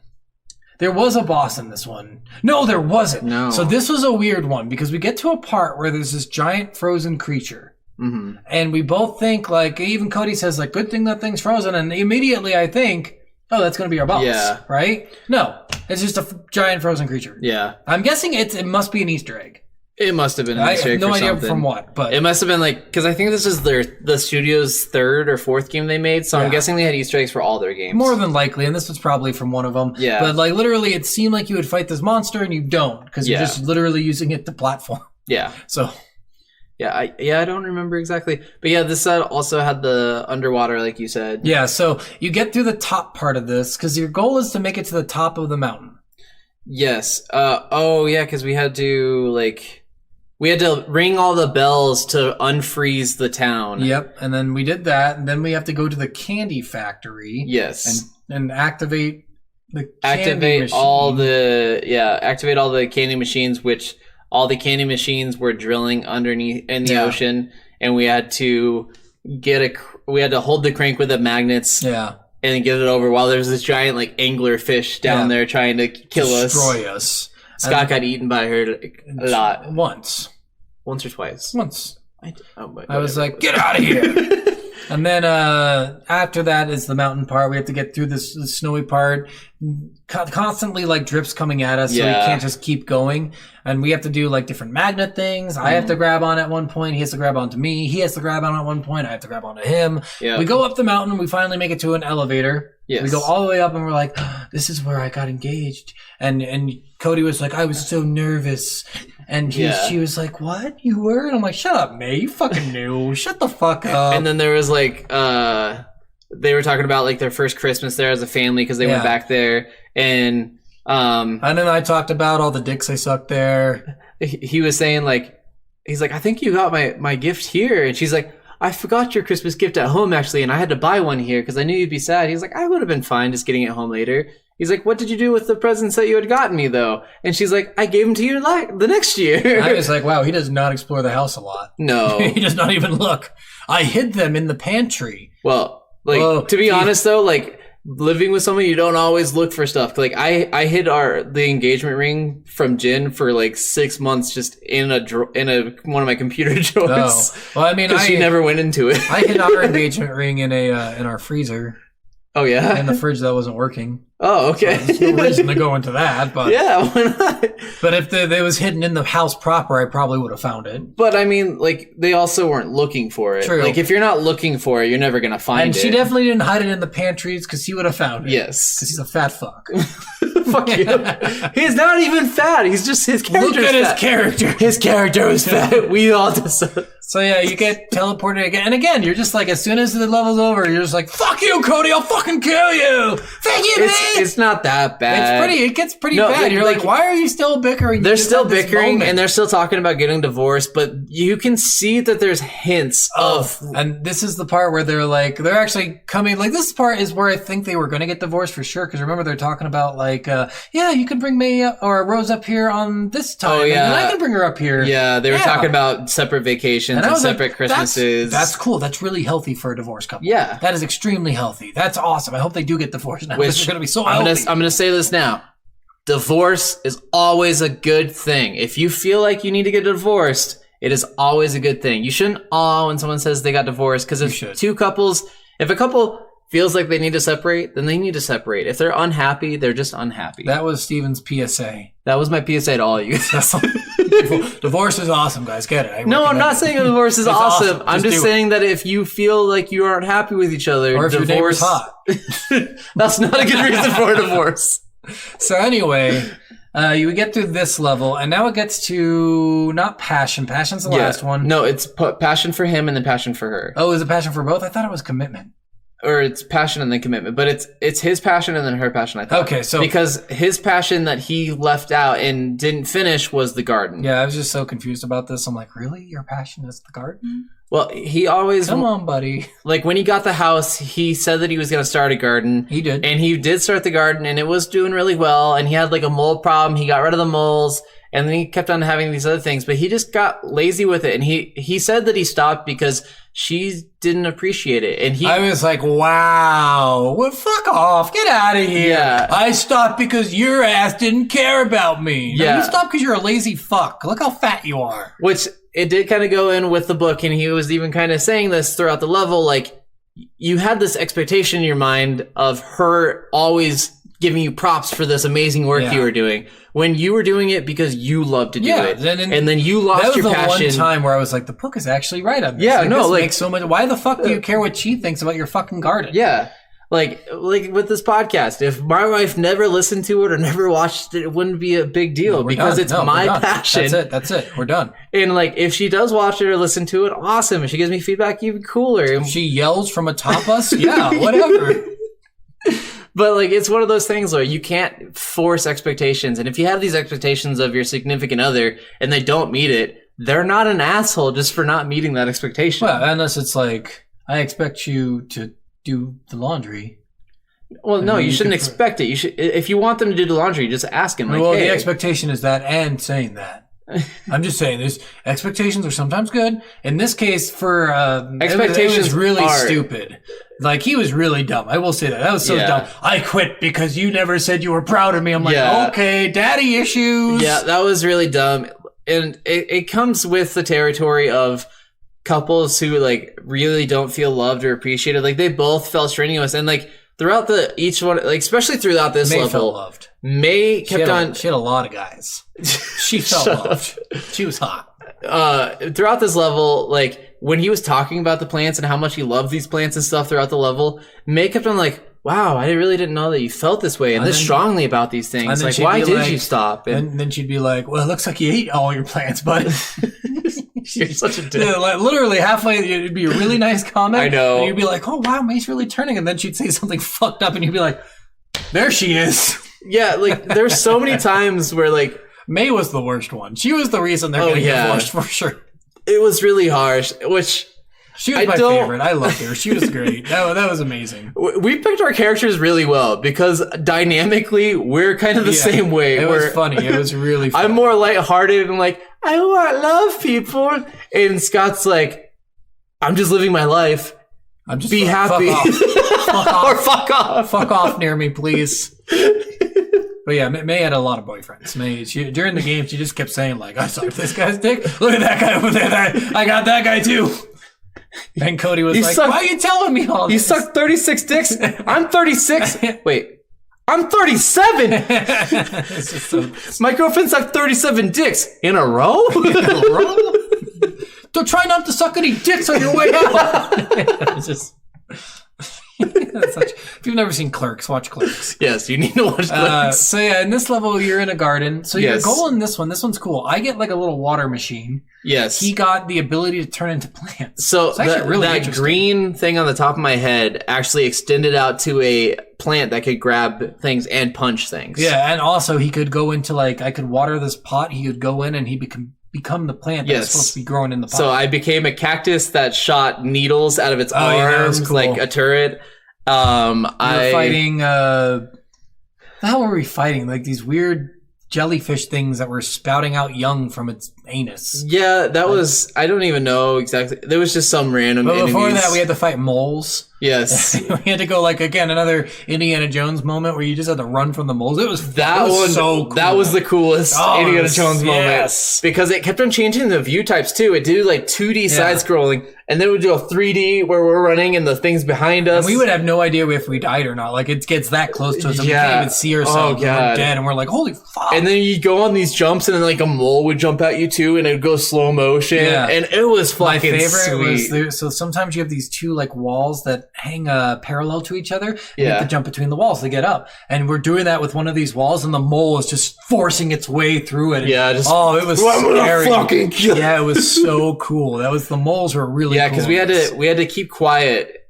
There was a boss in this one. No, there wasn't. No. So this was a weird one because we get to a part where there's this giant frozen creature. Mm-hmm. And we both think, like, even Cody says, like, good thing that thing's frozen. And immediately I think, oh, that's going to be our boss. Yeah. Right? No. It's just a giant frozen creature. Yeah. I'm guessing it must be an Easter egg. It must have been an Easter egg for something. I have no idea from what, but... It must have been like... Because I think this is the studio's 3rd or 4th game they made, so I'm guessing they had Easter eggs for all their games. More than likely, and this was probably from one of them. Yeah. But like literally, it seemed like you would fight this monster, and you don't, because you're just literally using it to platform. Yeah. So... Yeah, I don't remember exactly. But yeah, this set also had the underwater, like you said. Yeah, so you get through the top part of this, because your goal is to make it to the top of the mountain. Yes. Because we had to, we had to ring all the bells to unfreeze the town. Yep, and then we did that, and then we have to go to the candy factory. Yes. And activate the candy activate all the candy machines, which... All the candy machines were drilling underneath in the ocean, and we had to hold the crank with the magnets, and get it over while there was this giant angler fish down there trying to destroy us. Scott got eaten by her a lot. Once or twice. Once. I was like, get out of here. And then after that is the mountain part. We have to get through this snowy part. Constantly drips coming at us, so we can't just keep going. And we have to do different magnet things. I have to grab on at one point. He has to grab onto me. He has to grab on at one point. I have to grab onto him. Yep. We go up the mountain. We finally make it to an elevator. Yes. We go all the way up, and we're like, this is where I got engaged. And Cody was like, I was so nervous. And she was like, what? You were? And I'm like, shut up, May. You fucking knew. Shut the fuck up. And then there was they were talking about their first Christmas there as a family because they went back there. And then I talked about all the dicks I sucked there. He was saying he's like, I think you got my gift here. And she's like, I forgot your Christmas gift at home actually, and I had to buy one here because I knew you'd be sad. He's like, I would have been fine just getting it home later. He's like, what did you do with the presents that you had gotten me, though? And she's like, I gave them to you the next year. I was like, wow, he does not explore the house a lot. No. He does not even look. I hid them in the pantry. Well, to be honest, though, living with someone, you don't always look for stuff. I hid the engagement ring from Jin for 6 months just in one of my computer drawers. Oh. Well, I mean, she never went into it. I hid our engagement ring in our freezer. Oh yeah, in the fridge that wasn't working. Oh okay. So there's no reason to go into that, but yeah, why not? But if it was hidden in the house proper, I probably would have found it. But I mean, they also weren't looking for it. True. If you're not looking for it, you're never gonna find it. And she definitely didn't hide it in the pantries because he would have found it. Yes, because he's a fat fuck. Fuck you. He's not even fat. He's just his character. Look at his character. His character is fat. We all just So yeah, you get teleported again. And again, you're just like, as soon as the level's over, you're just like, fuck you, Cody, I'll fucking kill you. Thank you, man. It's not that bad. It gets pretty bad. You're like, why are you still bickering? They're still bickering and they're still talking about getting divorced, but you can see that there's hints of. And this is the part where they're actually coming, like, this part is where I think they were going to get divorced for sure. Cause remember, they're talking about like, yeah, you can bring May or Rose up here on this time. Oh, yeah. And I can bring her up here. Yeah, they were talking about separate vacations and separate like, Christmases. That's cool. That's really healthy for a divorced couple. Yeah. That is extremely healthy. That's awesome. I hope they do get divorced now. This is going to be so healthy. I'm going to say this now. Divorce is always a good thing. If you feel like you need to get divorced, it is always a good thing. You shouldn't awe when someone says they got divorced, because if if a couple feels like they need to separate, then they need to separate. If they're unhappy, they're just unhappy. That was Steven's PSA. That was my PSA to all of you. Divorce is awesome, guys. Get it? No, I'm not saying a divorce is awesome. I'm just saying that if you feel like you aren't happy with each other, or if your neighbor's hot, that's not a good reason for a divorce. So anyway, you get through this level, and now it gets to not passion. Passion's the last one. No, it's passion for him and then passion for her. Oh, is it passion for both? I thought it was commitment. Or it's passion and then commitment, but it's his passion and then her passion, I thought. Okay, so because his passion that he left out and didn't finish was the garden. Yeah, I was just so confused about this. I'm like, really? Your passion is the garden? Well, he always... Come on, buddy. Like, when he got the house, he said that he was going to start a garden. He did. And he did start the garden, and it was doing really well, and he had, like, a mole problem. He got rid of the moles, and then he kept on having these other things, but he just got lazy with it, and he said that he stopped because she didn't appreciate it, and I was like, wow, well, fuck off, get out of here. Yeah. I stopped because your ass didn't care about me. Yeah. No, you stopped because you're a lazy fuck. Look how fat you are. Which... it did kind of go in with the book, and he was even kind of saying this throughout the level, like, you had this expectation in your mind of her always giving you props for this amazing work you were doing, when you were doing it because you loved to do it. And then you lost your passion. That was the one time where I was like, the book is actually right on this. Yeah, this makes so much... Why the fuck do you care what she thinks about your fucking garden? Yeah. Like with this podcast, if my wife never listened to it or never watched it, it wouldn't be a big deal because it's my passion. That's it. We're done. And like, if she does watch it or listen to it, awesome. If she gives me feedback, even cooler. If she yells from atop us, yeah, whatever. But like, it's one of those things where you can't force expectations. And if you have these expectations of your significant other and they don't meet it, they're not an asshole just for not meeting that expectation. Well, unless it's like, I expect you to do the laundry. Well, no, you shouldn't expect it. You should, if you want them to do the laundry, just ask them. Like, well, hey. The expectation is that, and saying that. I'm just saying, there's expectations are sometimes good. In this case, for expectations, it was really stupid. Like, he was really dumb. I will say that. That was so dumb. I quit because you never said you were proud of me. I'm like, okay, daddy issues. Yeah, that was really dumb, and it comes with the territory of couples who like really don't feel loved or appreciated. Like, they both felt strenuous, and like throughout each one, like especially throughout this level, felt loved. May kept on. She had a lot of guys. She felt loved. She was hot. Throughout this level, like when he was talking about the plants and how much he loved these plants and stuff throughout the level, May kept on like, wow, I really didn't know that you felt this way and this strongly about these things. Like, why did you stop? And then she'd be like, well, it looks like you ate all your plants, bud. You're such a dick. Yeah, like, literally halfway, it'd be a really nice comment. I know. And you'd be like, oh, wow, May's really turning. And then she'd say something fucked up and you'd be like, there she is. Yeah, like, there's so many times where, like... May was the worst one. She was the reason they're getting divorced for sure. It was really harsh, which... She was my favorite. I loved her. She was great. That was amazing. We picked our characters really well because dynamically we're kind of the same way. It was funny. It was really funny. I'm more lighthearted and like, I want love people. And Scott's like, I'm just living my life. I'm just be happy. Fuck off. Or fuck off. Fuck off near me, please. But yeah, May had a lot of boyfriends. May, during the game, she just kept saying like, I sucked this guy's dick. Look at that guy over there. I got that guy too. And Cody was like, why are you telling me all this? You sucked 36 dicks? I'm 36. Wait, I'm 37. My girlfriend sucked 37 dicks in a row? Don't try not to suck any dicks on your way out. If you've never seen Clerks, watch Clerks. Yes, you need to watch Clerks. So yeah, in this level, you're in a garden. So your Yes. goal in this one, this one's cool. I get like a little water machine. Yes. He got the ability to turn into plants. So It's actually really that interesting. green thing on the top of my head actually extended out to a plant that could grab things and punch things. Yeah, and also he could go into like, I could water this pot. He could go in and he become the plant that's Yes. supposed to be growing in the pot. So I became a cactus that shot needles out of its Oh, yeah, that was arms cool. like a turret. we were I fighting, the hell were we fighting? Like these weird jellyfish things that were spouting out young from its anus. Yeah, that was, I don't even know exactly. There was just some random But before enemies. that, we had to fight moles. Yes. We had to go like, again, another Indiana Jones moment where you just had to run from the moles. It was That was one, so cool. that was the coolest Oh, Indiana yes, Jones moment. yes. Because it kept on changing the view types too. It did like 2D side scrolling, and then it would do a 3D where we're running and the things behind us. And we would have no idea if we died or not. Like it gets that close to us and we Yeah. can't even see ourselves. Oh, And we're God. dead and we're like, holy fuck. And then you go on these jumps, and then like a mole would jump at you too, and it would go slow motion. Yeah. And it was my fucking favorite sweet. was there, so sometimes you have these two like walls that hang parallel to each other. And you Yeah. have to jump between the walls to get up. And we're doing that with one of these walls, and the mole is just forcing its way through it. Yeah, just- oh, it was I'm gonna scary. fucking kill- Yeah, it was so cool. The moles were really Yeah, cool. because we had to keep quiet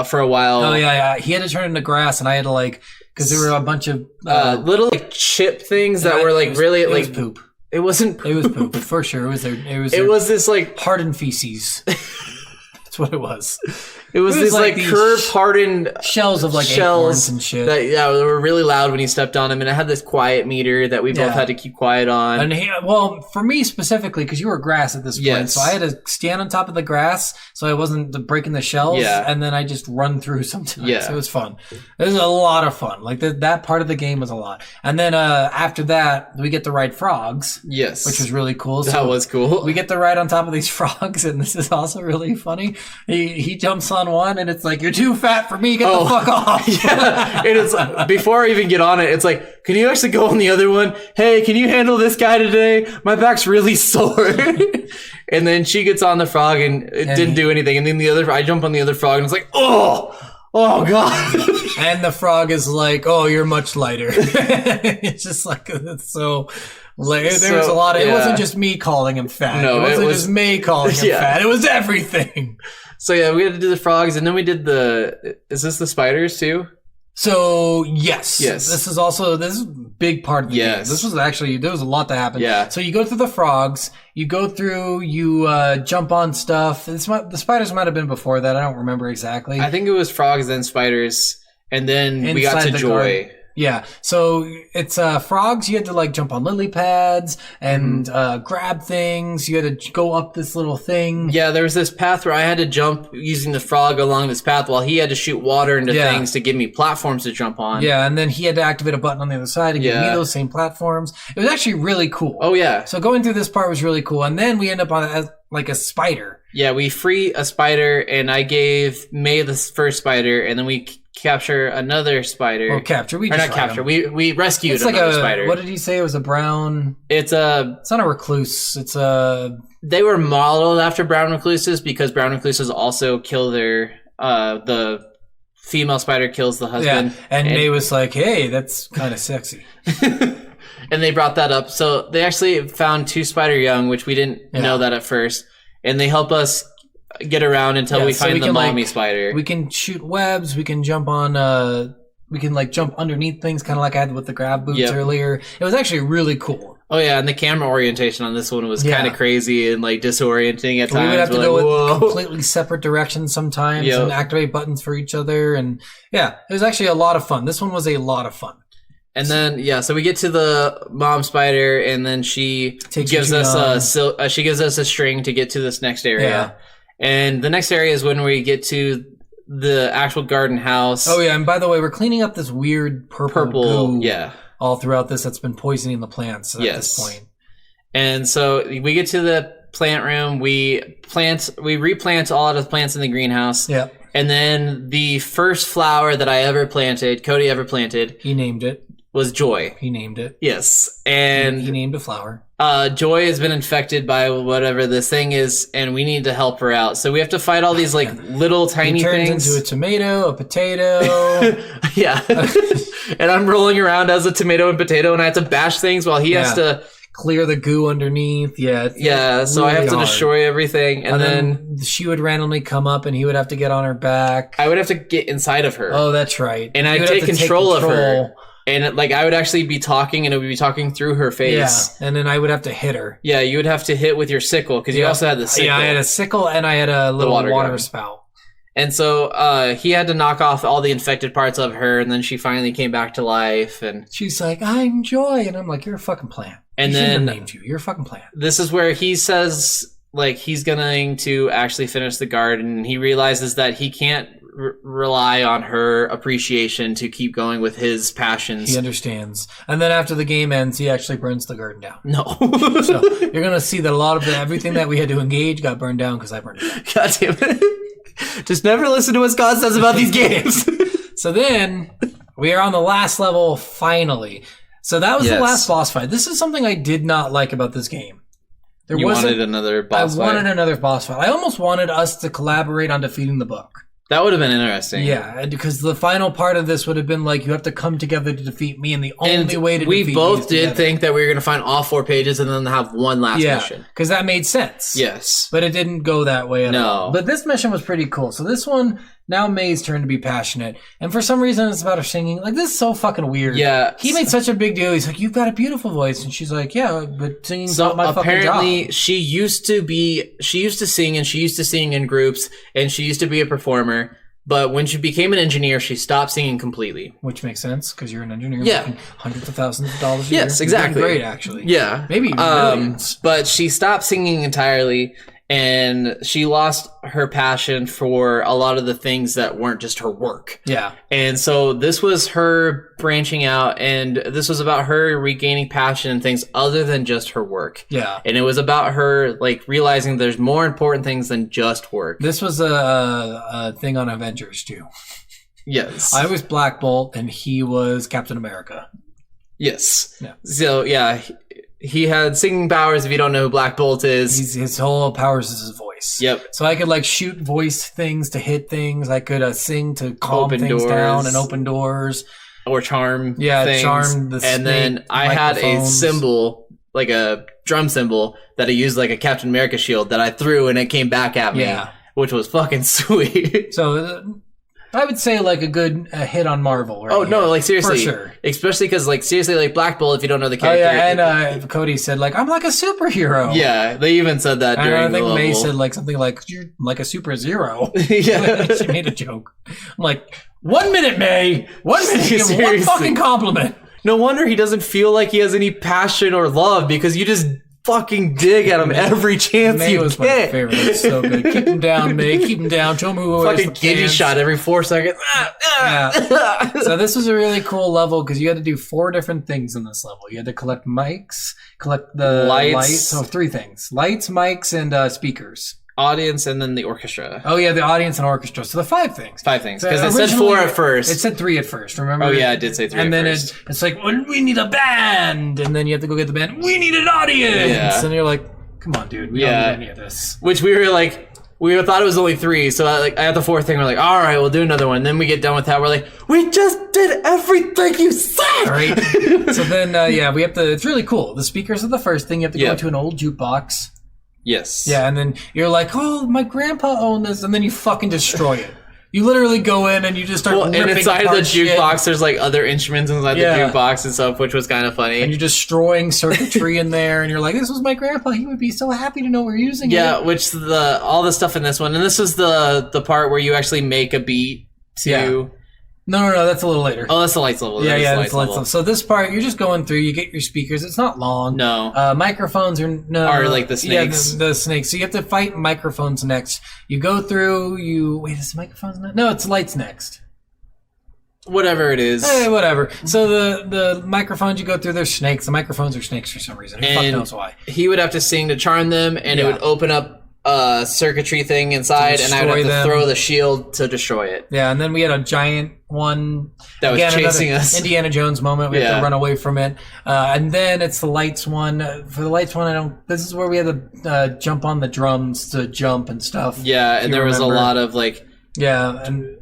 for a while. Oh yeah. He had to turn into grass, and I had to like because there were a bunch of Little like chip things that were like it was, really it like was poop. It wasn't. Poop. It was poop for sure. It was their. It was this like. hardened feces. That's what it was. It was this like these curved, hardened shells of like acorns and shit. That, yeah, they were really loud when you stepped on them, and it had this quiet meter that we both Yeah. had to keep quiet on. And well, for me specifically, because you were grass at this point, Yes. so I had to stand on top of the grass so I wasn't breaking the shells. Yeah. And then I just run through sometimes. Yeah. It was fun. It was a lot of fun. Like that part of the game was a lot. And then after that, we get to ride frogs, Yes, which was really cool. that was cool. We get to ride on top of these frogs, and this is also really funny. He jumps on one, and it's like, you're too fat for me. Get the fuck off. Yeah, and it's before I even get on it, it's like, can you actually go on the other one? Hey, can you handle this guy today? My back's really sore. And then she gets on the frog, and it didn't do anything. And then I jump on the other frog, and it's like, oh god. And the frog is like, "Oh, you're much lighter." It's just like it's so. Like, there was a lot of. It yeah. wasn't just me calling him fat. No, it wasn't it was- just me calling him Yeah. fat. It was everything. So yeah, we had to do the frogs, and then we did is this the spiders too? So yes, Yes. this is a big part of the game. Yes. This was actually, there was a lot that happened. Yeah. So you go through the frogs, you go through, you jump on stuff. The spiders might have been before that. I don't remember exactly. I think it was frogs, then spiders, and then we got Inside to the joy. garden. Yeah, so it's frogs. You had to like jump on lily pads and grab things. You had to go up this little thing. Yeah, there was this path where I had to jump using the frog along this path while he had to shoot water into Yeah. things to give me platforms to jump on. Yeah, and then he had to activate a button on the other side to give me Yeah. those same platforms. It was actually really cool. Oh yeah. So going through this part was really cool, and then we end up on like a spider. Yeah, we free a spider, and I gave May the first spider, and then we capture another spider. Or capture. We Or just not ride capture. him. We rescued It's like another a spider. what did he say? It was a brown. It's It's not a recluse. It's a they were modeled after brown recluses because brown recluses also kill their the female spider kills the husband. yeah. And May was like, "Hey, that's kind of sexy." And they brought that up. So they actually found 2 spider young, which we didn't know that at first. And they help us get around until Yeah, we so find we the can, like, mommy spider. We can shoot webs. We can jump on. We can like jump underneath things, kind of like I had with the grab boots Yep. earlier. It was actually really cool. Oh yeah, and the camera orientation on this one was Yeah. kind of crazy and like disorienting at We times. would have to We're go like, in whoa. completely separate directions sometimes Yep. and activate buttons for each other. And yeah, it was actually a lot of fun. This one was a lot of fun. And then so we get to the mom spider, and then she Takes gives you us on. she gives us a string to get to this next area. Yeah. And the next area is when we get to the actual garden house. Oh yeah, and by the way, we're cleaning up this weird purple goo yeah. all throughout this that's been poisoning the plants at Yes. this point. And so we get to the plant room. We replant all of the plants in the greenhouse. Yeah, And then the first flower that I ever planted, Cody ever planted, he named it. was Joy. He named it. Yes. He And named a flower. Joy has been infected by whatever this thing is, and we need to help her out. So we have to fight all these like little tiny He turns things. into a tomato, a potato. Yeah. And I'm rolling around as a tomato and potato, and I have to bash things while he has to. Clear the goo underneath. Yeah. Yeah, so I have to destroy everything, and then she would randomly come up, and he would have to get on her back. I would have to get inside of her. Oh, that's right. And He I'd would take have to control of her. And like I would actually be talking, and it would be talking through her face. Yeah, and then I would have to hit her. Yeah, you would have to hit with your sickle because you also had the sickle. Yeah, I had a sickle, and I had a little water water gun. spout. And so he had to knock off all the infected parts of her, and then she finally came back to life. And She's like, I'm Joy, and I'm like, you're a fucking plant. And He shouldn't have then- named you. You're a fucking plant. this is where he says like he's going to actually finish the garden. He realizes that he can't rely on her appreciation to keep going with his passions. He understands. And then after the game ends, he actually burns the garden down. No. So you're gonna see that a lot of everything that we had to engage got burned down because I burned it down. God damn it. Just never listen to what Scott says about these games. So then we are on the last level finally. So that was the Yes. last boss fight. This is something I did not like about this game. There You wasn't- wanted another boss I wanted fight. another boss fight. I almost wanted us to collaborate on defeating the book. That would have been interesting. Yeah, because the final part of this would have been like you have to come together to defeat me, and the only way to we defeat both me is did together. think that we were going to find all 4 pages and then have one last Yeah, mission. because that made sense. Yes. But it didn't go that way at No. all. But this mission was pretty cool. So this one, now May's turn to be passionate. And for some reason, it's about her singing. Like, this is so fucking weird. Yeah. He made such a big deal. He's like, you've got a beautiful voice. And she's like, yeah, but singing's So not my fucking apparently job. she used to sing, and she used to sing in groups, and she used to be a performer. But when she became an engineer, she stopped singing completely. Which makes sense, because you're an engineer Yeah. making hundreds of thousands of dollars a year. Yes, You're exactly. doing great, actually. Yeah. Maybe even millions. But she stopped singing entirely, and she lost her passion for a lot of the things that weren't just her work. Yeah. And so this was her branching out, and this was about her regaining passion in things other than just her work. Yeah. And it was about her like realizing there's more important things than just work. This was a thing on Avengers, too. Yes. I was Black Bolt, and he was Captain America. Yes. Yeah. So yeah, he had singing powers. If you don't know who Black Bolt is, His whole powers is his voice. Yep. So I could like shoot voice things to hit things. I could sing to calm Open things doors. down and open doors. or charm. Yeah, things. charm the And then snake I had a microphones. symbol, like a drum cymbal, that I used like a Captain America shield that I threw, and it came back at me. Yeah. Which was fucking sweet. So I would say like a good hit on Marvel. Right Oh no, here. like seriously, For sure. Especially because like seriously, like Black Bolt. If you don't know the Oh character, yeah, and Cody said like I'm like a superhero. yeah, they even said that And during I think the May level. said like something like you're like a super zero. Yeah. She made a joke. I'm like 1 minute, May. 1 minute. Give one Seriously. fucking compliment. No wonder he doesn't feel like he has any passion or love, because you just fucking dig at him every chance May you was my get. favorite. It's so good. Keep him down, May. Keep him down. Show him who wears Fucking the giddy pants. shot every 4 seconds. Yeah. So this was a really cool level because you had to do 4 different things in this level. You had to collect mics, collect the Lights. So 3 things: lights, mics, and speakers. Audience and then the orchestra. Oh yeah, the audience and orchestra. So the 5 things. 5 things. So Because it said originally, 4 at first. It said 3 at first. Remember? Oh, yeah, it did say 3 And at then first. it's like, well, we need a band, and then you have to go get the band. We need an audience, Yeah. and you're like, come on, dude, we don't Yeah. need any of this. Which we were like, we thought it was only 3. So I had the 4th thing. We're like, all right, we'll do another one. Then we get done with that. We're like, we just did everything you said. All right. So then, yeah, we have to. It's really cool. The speakers are the first thing. You have to go Yeah. into an old jukebox. Yes. Yeah, and then you're like, oh, my grandpa owned this, and then you fucking destroy it. You literally go in and you just start Well, and ripping inside the apart shit, jukebox, there's like other instruments inside Yeah. the jukebox and stuff, which was kind of funny. and you're destroying circuitry in there, and you're like, this was my grandpa. He would be so happy to know we're using Yeah, it. which all the stuff in this one, and this is the part where you actually make a beat to. Yeah. No, that's a little later. Oh, that's the lights level. yeah, That is that's the lights level. So this part, you're just going through. You get your speakers. It's not long. No. Microphones are like the snakes. Yeah, the snakes. So you have to fight microphones next. You go through. Wait, is microphones next? No, it's lights next. Whatever it is. Hey, whatever. So the microphones you go through, they're snakes. The microphones are snakes for some reason. Who fuck And knows why? he would have to sing to charm them, and it Yeah. would open up a circuitry thing inside, and I would have destroy to them. throw the shield to destroy it. Yeah, and then we had a giant one that was chasing another us. Indiana Jones moment. We have to run away from it. And then it's the lights one. For the lights one, this is where we had to jump on the drums to jump and stuff. Yeah, and there was a lot of like. Yeah, and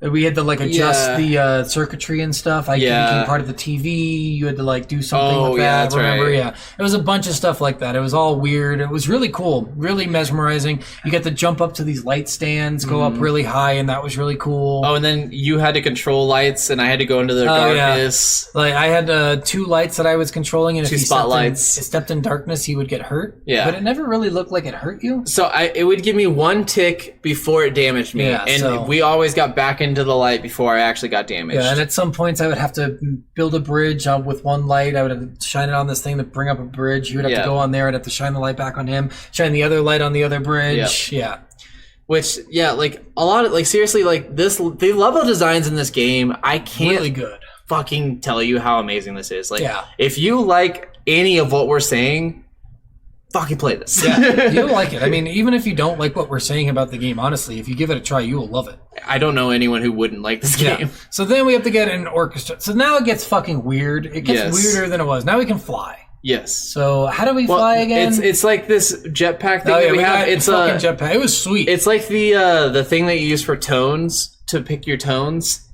we had to like adjust the circuitry and stuff. I became part of the TV. You had to like do something with that. That's Remember? right. Yeah, it was a bunch of stuff like that. It was all weird. It was really cool, really mesmerizing. You get to jump up to these light stands, go up really high, and that was really cool. Oh, and then you had to control lights, and I had to go into the darkness. Yeah. Like I had 2 lights that I was controlling, and if Two he spotlights. stepped in darkness, he would get hurt. Yeah, but it never really looked like it hurt you. So it would give me 1 tick before it damaged me, and we always got back into the light before I actually got damaged. Yeah, and at some points I would have to build a bridge with 1 light. I would have to shine it on this thing to bring up a bridge. You would have to go on there. I'd have to shine the light back on him, shine the other light on the other bridge. Yeah. Which, like a lot of, like seriously, like the level designs in this game, I can't really good. Fucking tell you how amazing this is. Like, if you like any of what we're saying, fucking play this. Yeah, you'll like it. I mean, even if you don't like what we're saying about the game, honestly, if you give it a try, you will love it. I don't know anyone who wouldn't like this game. Yeah. So then we have to get an orchestra. So now it gets fucking weird. It gets weirder than it was. Now we can fly. Yes. So how do we fly again? It's like this jetpack thing that we have. It's a fucking jetpack. It was sweet. It's like the thing that you use for tones to pick your tones,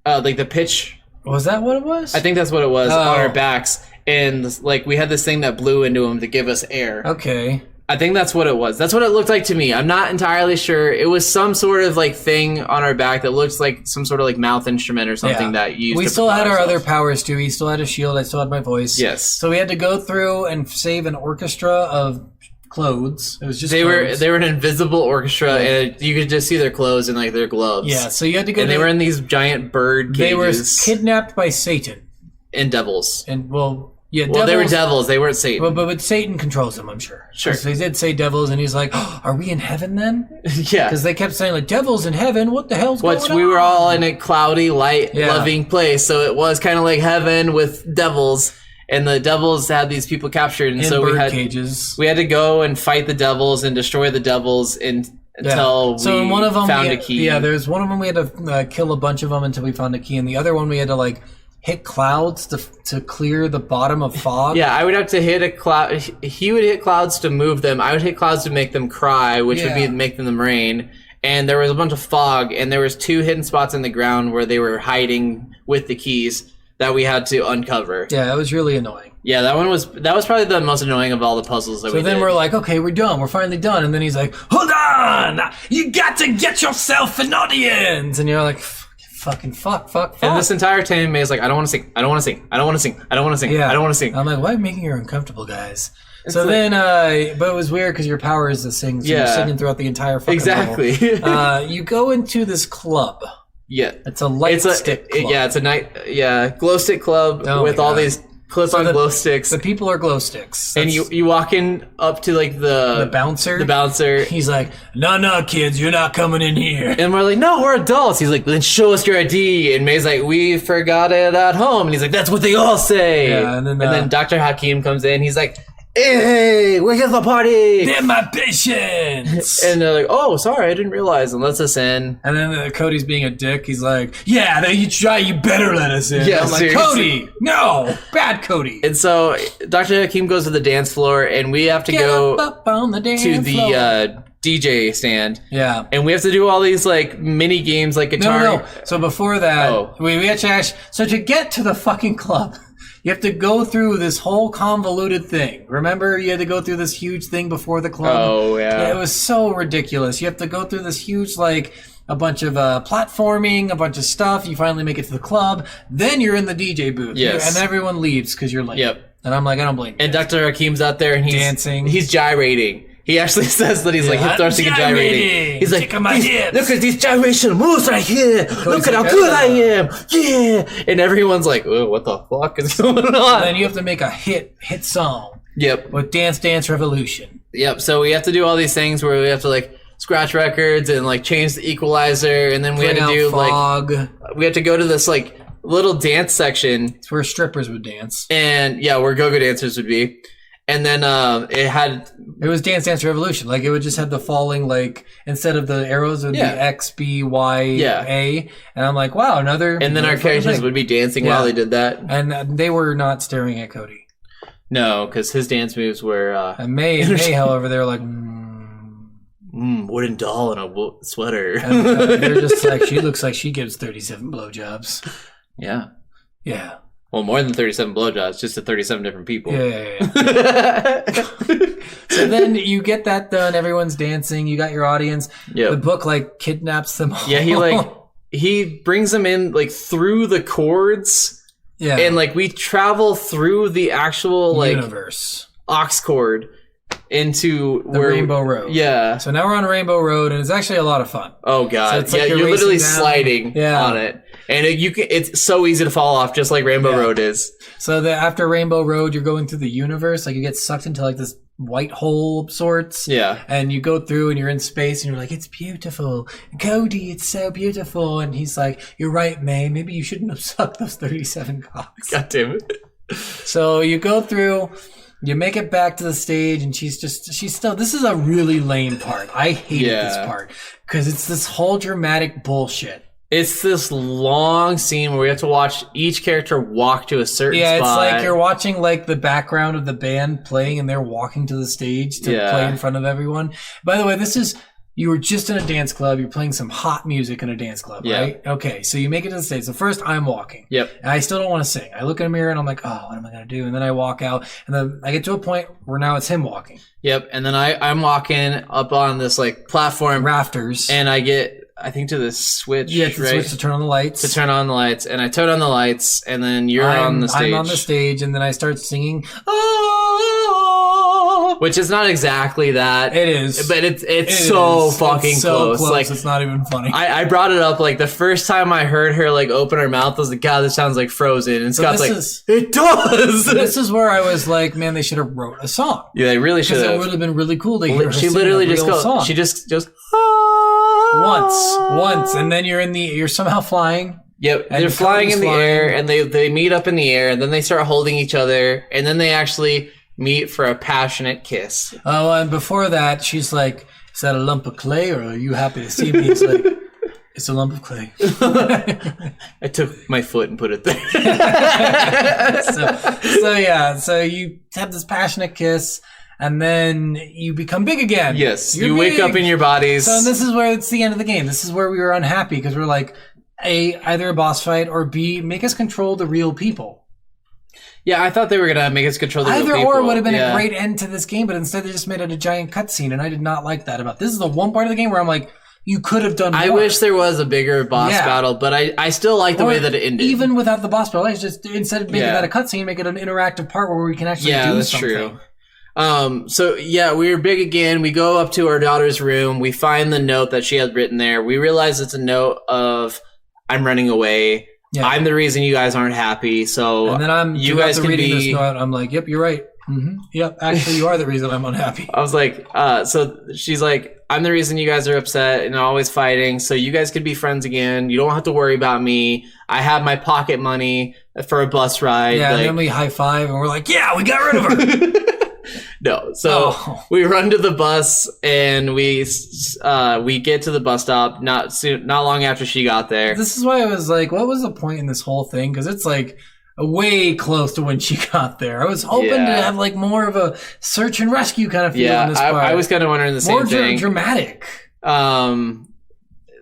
like the pitch. Was that what it was? I think that's what it was on our backs. And like we had this thing that blew into them to give us air. Okay. I think that's what it was. That's what it looked like to me. I'm not entirely sure. It was some sort of like thing on our back that looks like some sort of like mouth instrument or something that you used. We to still had our ourselves. other powers too. He still had a shield. I still had my voice. Yes. So we had to go through and save an orchestra of clothes. It was just they clothes. were an invisible orchestra, and you could just see their clothes and like their gloves. Yeah. So you had to go. And they were in these giant bird cages. They were kidnapped by Satan and devils. And devils, they were devils. They weren't Satan. But Satan controls them, I'm sure. Sure. So they did say devils, and he's like, oh, "Are we in heaven then?" Yeah. Because they kept saying like, "Devils in heaven? What the hell's going on?" We were all in a cloudy, light, loving place, so it was kind of like heaven with devils. And the devils had these people captured, and so cages. We had to go and fight the devils and destroy the devils until we in one of them found a key. Yeah, there's one of them we had to kill a bunch of them until we found a key, and the other one we had to like hit clouds to clear the bottom of fog. Yeah, I would have to hit a cloud. He would hit clouds to move them. I would hit clouds to make them cry, which would be make them rain. And there was a bunch of fog, and there was 2 hidden spots in the ground where they were hiding with the keys that we had to uncover. Yeah, it was really annoying. Yeah, that was probably the most annoying of all the puzzles that we did. So then we're like, okay, we're done. We're finally done. And then he's like, hold on! You got to get yourself an audience! And you're like, fucking fuck. And this entire time, May's like, I don't want to sing. I don't want to sing. I don't want to sing. I don't want to sing. Yeah. I don't want to sing. I'm like, why are you making her uncomfortable, guys? So then, but it was weird because your power is to sing, so you're singing throughout the entire fucking level. You go into this club. Yeah, it's a light stick club. It's a glow stick club with all these clip-on glow sticks. The people are glow sticks. And you walk in up to like the bouncer. The bouncer. He's like, no, kids, you're not coming in here. And we're like, no, we're adults. He's like, then show us your ID. And May's like, we forgot it at home. And he's like, that's what they all say. Yeah, and then Dr. Hakim comes in. He's like, hey, we're here for the party. They're my patients. And they're like, oh, sorry, I didn't realize. And lets us in. And then Cody's being a dick. He's like, yeah, you better let us in. Yeah, I'm like, Cody, no, bad Cody. And so Dr. Hakim goes to the dance floor, and we have to go up on the dance to the DJ stand. Yeah. And we have to do all these like mini games like guitar. No. So before that, we actually, so to get to the fucking club, you have to go through this whole convoluted thing. Remember, you had to go through this huge thing before the club? Oh, yeah. It was so ridiculous. You have to go through this huge, like, a bunch of platforming, a bunch of stuff. You finally make it to the club. Then you're in the DJ booth. Yes. And everyone leaves because you're late. Yep. And I'm like, I don't blame you. And Dr. Hakim's out there, and he's dancing. He's gyrating. He actually says that he's like hip thrusting and gyrating. He's like, look at these gyration moves right here. Look at how good I am. Yeah. And everyone's like, oh, what the fuck is going on? And then you have to make a hit song. Yep. With Dance Dance Revolution. Yep. So we have to do all these things where we have to like scratch records and like change the equalizer, and then we had to do fog. Like we had to go to this like little dance section. It's where strippers would dance. And yeah, where go-go dancers would be. And then it had It was Dance Dance Revolution. Like it would just have the falling, like instead of the arrows, it would be X, B, Y, A. And I'm like, wow, another. And then our characters would be dancing while they did that. And they were not staring at Cody. No, because his dance moves were. And May, however, they're like, wooden doll in a sweater. And, they're just like, she looks like she gives 37 blowjobs. Yeah. Yeah. Well, more than 37 blowjobs, just to 37 different people. Yeah. So then you get that done. Everyone's dancing. You got your audience. Yep. The book like kidnaps them all. Yeah, he brings them in like through the chords. Yeah. And like we travel through the actual like universe aux cord into the Rainbow Road. Yeah. So now we're on Rainbow Road, and it's actually a lot of fun. Oh god. So it's like you're literally racing down. sliding on it. And it's so easy to fall off, just like Rainbow Road is. So after Rainbow Road, you're going through the universe. Like you get sucked into like this white hole of sorts. Yeah. And you go through and you're in space and you're like, it's beautiful. Cody, it's so beautiful. And he's like, you're right, May. Maybe you shouldn't have sucked those 37 cocks. God damn it. So you go through, you make it back to the stage, and she's still, this is a really lame part. I hated this part because it's this whole dramatic bullshit. It's this long scene where we have to watch each character walk to a certain spot. Yeah, it's like you're watching like the background of the band playing and they're walking to the stage to play in front of everyone. By the way, you were just in a dance club. You're playing some hot music in a dance club, right? Okay, so you make it to the stage. So first I'm walking. Yep. And I still don't want to sing. I look in a mirror and I'm like, oh, what am I going to do? And then I walk out and then I get to a point where now it's him walking. Yep. And then I'm walking up on this like platform. Rafters. And I get... I think to the switch, to switch to turn on the lights. To turn on the lights. And I turn on the lights, and then you're on the stage. I'm on the stage, and then I start singing, which is not exactly that. It is. But it's so fucking close. Like, it's not even funny. I brought it up, like, the first time I heard her, like, open her mouth, I was like, God, this sounds like Frozen. And Scott's like, it does! This is where I was like, man, they should have wrote a song. Yeah, they really should have. Because it would have been really cool to hear her She sing literally a real song. She just once, and then you're somehow flying. Yep, they're flying in the air, and they meet up in the air, and then they start holding each other, and then they actually meet for a passionate kiss. Oh, and before that, she's like, "Is that a lump of clay, or are you happy to see me?" He's like, "It's a lump of clay." I took my foot and put it there. So you have this passionate kiss. And then you become big again. Yes, you wake up in your bodies. So this is where it's the end of the game. This is where we were unhappy because we're like, A, either a boss fight, or B, make us control the real people. Yeah, I thought they were going to make us control the real people. Either or would have been a great end to this game, but instead they just made it a giant cutscene, and I did not like that about this. Is the one part of the game where I'm like, you could have done more. I wish there was a bigger boss battle, but I still like the way that it ended. Even without the boss battle, I just, instead of making that a cutscene, make it an interactive part where we can actually do something. Yeah, that's true. So yeah, we were big again. We go up to our daughter's room. We find the note that she had written there. We realize it's a note of, I'm running away. Yeah. I'm the reason you guys aren't happy. So and then you guys can reading this note. I'm like, yep, you're right. Mm-hmm. Yep, actually, you are the reason I'm unhappy. I was like, so she's like, I'm the reason you guys are upset and always fighting. So you guys could be friends again. You don't have to worry about me. I have my pocket money for a bus ride. Yeah, and then we high five and we're like, yeah, we got rid of her. No, so we run to the bus and we get to the bus stop not long after she got there. This is why I was like, what was the point in this whole thing? Because it's like way close to when she got there. I was hoping to have like more of a search and rescue kind of feel in this part. I was kind of wondering the same thing. More dramatic.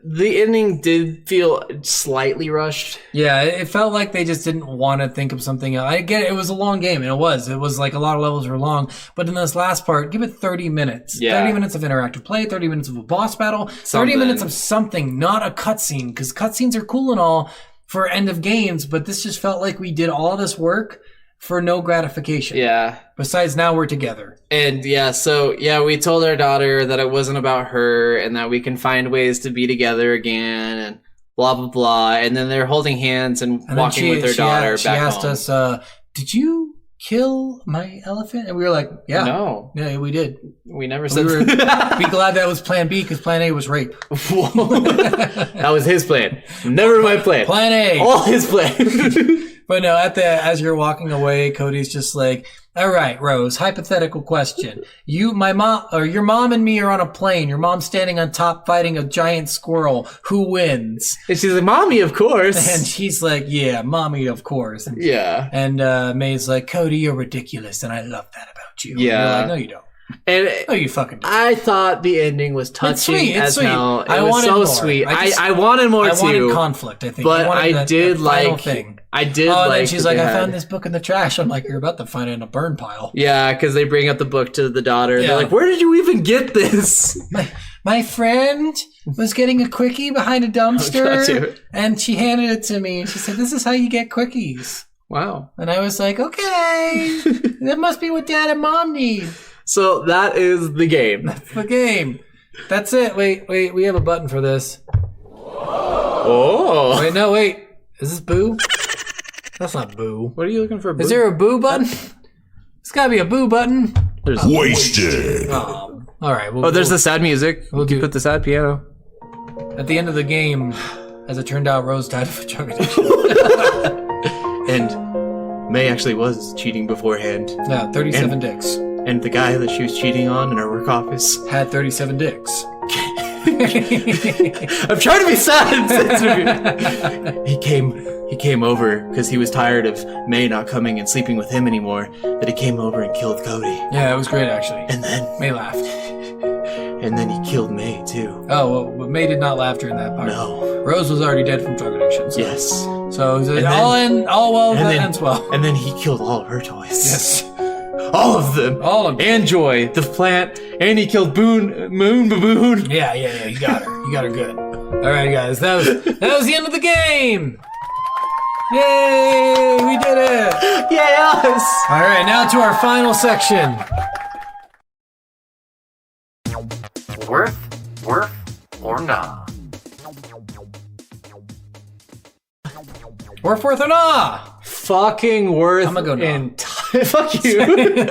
The ending did feel slightly rushed. Yeah, it felt like they just didn't want to think of something else. I get it. It was a long game, and it was like a lot of levels were long. But in this last part, give it 30 minutes. Yeah. 30 minutes of interactive play, 30 minutes of a boss battle, 30 minutes of something, not a cutscene. Because cutscenes are cool and all for end of games, but this just felt like we did all this work for no gratification. Yeah. Besides, now we're together. And we told our daughter that it wasn't about her and that we can find ways to be together again and blah, blah, blah. And then they're holding hands and walking with their daughter back home. She asked us, did you kill my elephant? And we were like, yeah. No. Yeah, we did. We never said that. Be glad that was plan B because plan A was rape. That was his plan. Never my plan. Plan A. All his plan. But no, as you're walking away, Cody's just like, all right, Rose, hypothetical question. Your mom and me are on a plane. Your mom's standing on top fighting a giant squirrel. Who wins? And she's like, Mommy, of course. And she's like, yeah, Mommy, of course. And, yeah. And May's like, Cody, you're ridiculous, and I love that about you. Yeah. And you're like, no, you don't. And No, you fucking don't. I thought the ending was touching as hell. It I was wanted so more. sweet. I wanted more too. I wanted conflict, I think. But wanted I did that final like. thing. I did Oh, and like. then she's that like, they I had- found this book in the trash. I'm like, you're about to find it in a burn pile. Yeah, because they bring up the book to the daughter. Yeah. They're like, where did you even get this? My friend was getting a quickie behind a God damn dumpster, it. and she handed it to me. She said, this is how you get quickies. Wow. And I was like, okay, that must be what Dad and Mom need. So that is the game. That's the game. That's it. Wait, we have a button for this. Oh. Wait, no, wait. Is this boo? That's not boo. What are you looking for? Is there a boo button? It's gotta be a boo button. Wasted. Oh, all right. Oh, there's the sad music. We'll You do- put the sad piano. At the end of the game, as it turned out, Rose died of a drug addiction. And May actually was cheating beforehand. Yeah, 37 dicks. And the guy that she was cheating on in her work office. Had 37 dicks. I'm trying to be sad. He came over because he was tired of May not coming and sleeping with him anymore. That he came over and killed Cody. Yeah, it was great, actually. And then May laughed. he killed May too. Oh, well, May did not laugh during that part. No. Rose was already dead from drug addiction. So. Yes. So then- all well and that then- ends well. And then he killed all of her toys. Yes. All of them. All of them. And Joy, the plant. And he killed Moon Baboon. Yeah, you got her. You got her good. All right, guys, that was the end of the game. Yay, we did it. Yes. All right, now to our final section. Worth, or nah? Worth or nah? Fucking worth. I'm gonna go nah. Fuck you.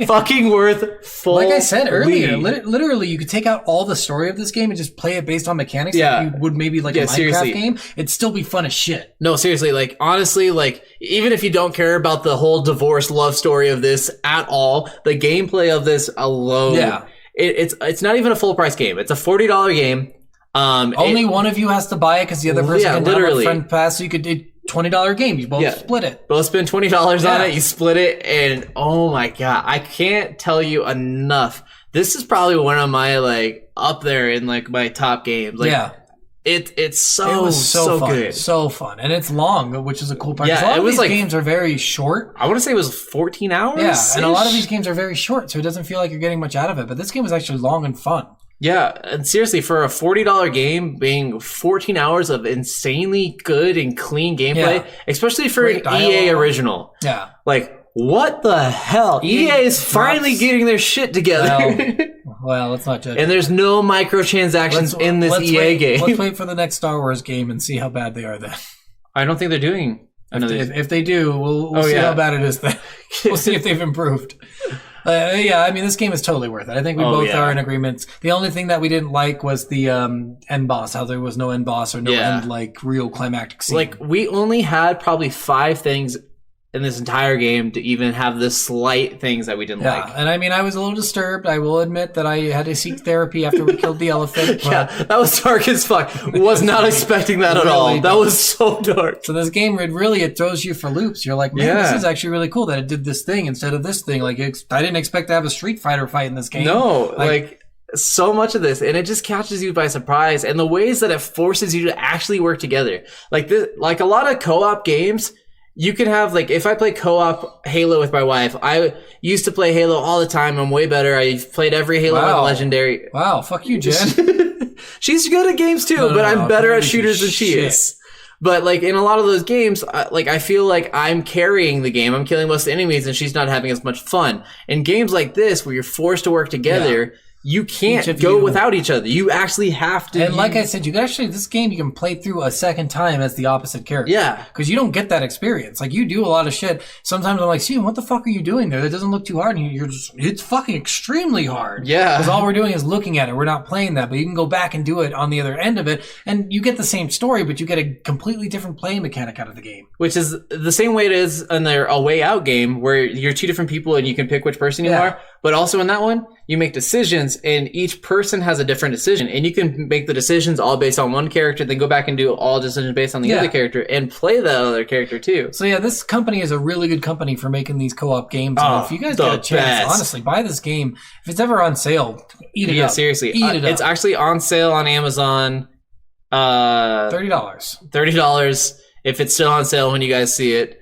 Fucking worth. Full. Like I said earlier, literally, you could take out all the story of this game and just play it based on mechanics Yeah. like you would maybe like a Minecraft seriously. game. It'd still be fun as shit. No, seriously, like, honestly, like, even if you don't care about the whole divorce love story of this at all, the gameplay of this alone, Yeah. it's not even a full price game. It's a $40 game. Only one of you has to buy it because the other person Yeah, can literally. download friend pass. So you could do $20 game. You both Yeah. split it. Both spend $20 on Yeah. it, you split it, and oh my god, I can't tell you enough. This is probably one of my, like, up there in, like, my top games. Like, Yeah. it's It so was so fun. good. So fun. And it's long, which is a cool part. 'Cause Yeah, a lot it of was these like- games are very short. I want to say it was 14 hours. Yeah, and a lot of these games are very short, so it doesn't feel like you're getting much out of it. But this game was actually long and fun. Yeah, and seriously, for a $40 game being 14 hours of insanely good and clean gameplay, Yeah. especially for Great an EA dialogue. original. Yeah. Like, what the hell? EA is finally drops- getting their shit together. Well, let's not judge. And there's no microtransactions in this EA wait, game. Let's wait for the next Star Wars game and see how bad they are then. I don't think they're doing another. If they do, we'll see yeah. how bad it is then. We'll see if they've improved. Yeah, I mean, this game is totally worth it. I think we both yeah. are in agreement. The only thing that we didn't like was the end boss, how there was no end boss or no Yeah. end, like, real climactic scene. Like, we only had probably 5 things in this entire game to even have the slight things that we didn't yeah, like. and I mean, I was a little disturbed. I will admit that I had to seek therapy after we killed the elephant. but- Yeah, that was dark as fuck. Was not expecting that at all. Really That was so dark. So this game, it throws you for loops. You're like, man, Yeah. this is actually really cool that it did this thing instead of this thing. Like, I didn't expect to have a Street Fighter fight in this game. No, like so much of this, and it just catches you by surprise. And the ways that it forces you to actually work together, like this, like a lot of co-op games. You can have, like, if I play co-op Halo with my wife, I used to play Halo all the time. I'm way better. I've played every Halo Wow. on Legendary. Wow, fuck you, Jen. She's good at games too, but I'm better at shooters than she shit. is. But, like, in a lot of those games, I feel like I'm carrying the game. I'm killing most of the enemies, and she's not having as much fun. In games like this, where you're forced to work together, You can't Each of go you- without each other. You actually have to. And like I said, you can actually, this game you can play through a second time as the opposite character. Yeah. Because you don't get that experience. Like, you do a lot of shit. Sometimes I'm like, Steven, what the fuck are you doing there? That doesn't look too hard. And you're just, it's fucking extremely hard. Yeah. Because all we're doing is looking at it. We're not playing that. But you can go back and do it on the other end of it. And you get the same story, but you get a completely different play mechanic out of the game. Which is the same way it is in their A Way Out game, where you're two different people and you can pick which person you Yeah. are. But also in that one, you make decisions, and each person has a different decision. And you can make the decisions all based on one character, then go back and do all decisions based on the Yeah. other character, and play the other character too. So yeah, this company is a really good company for making these co-op games. And Oh, if you guys the get a chance, best. honestly, buy this game. If it's ever on sale, eat it Yeah, up. seriously. Eat it It's up. actually on sale on Amazon. $30. $30 if it's still on sale when you guys see it.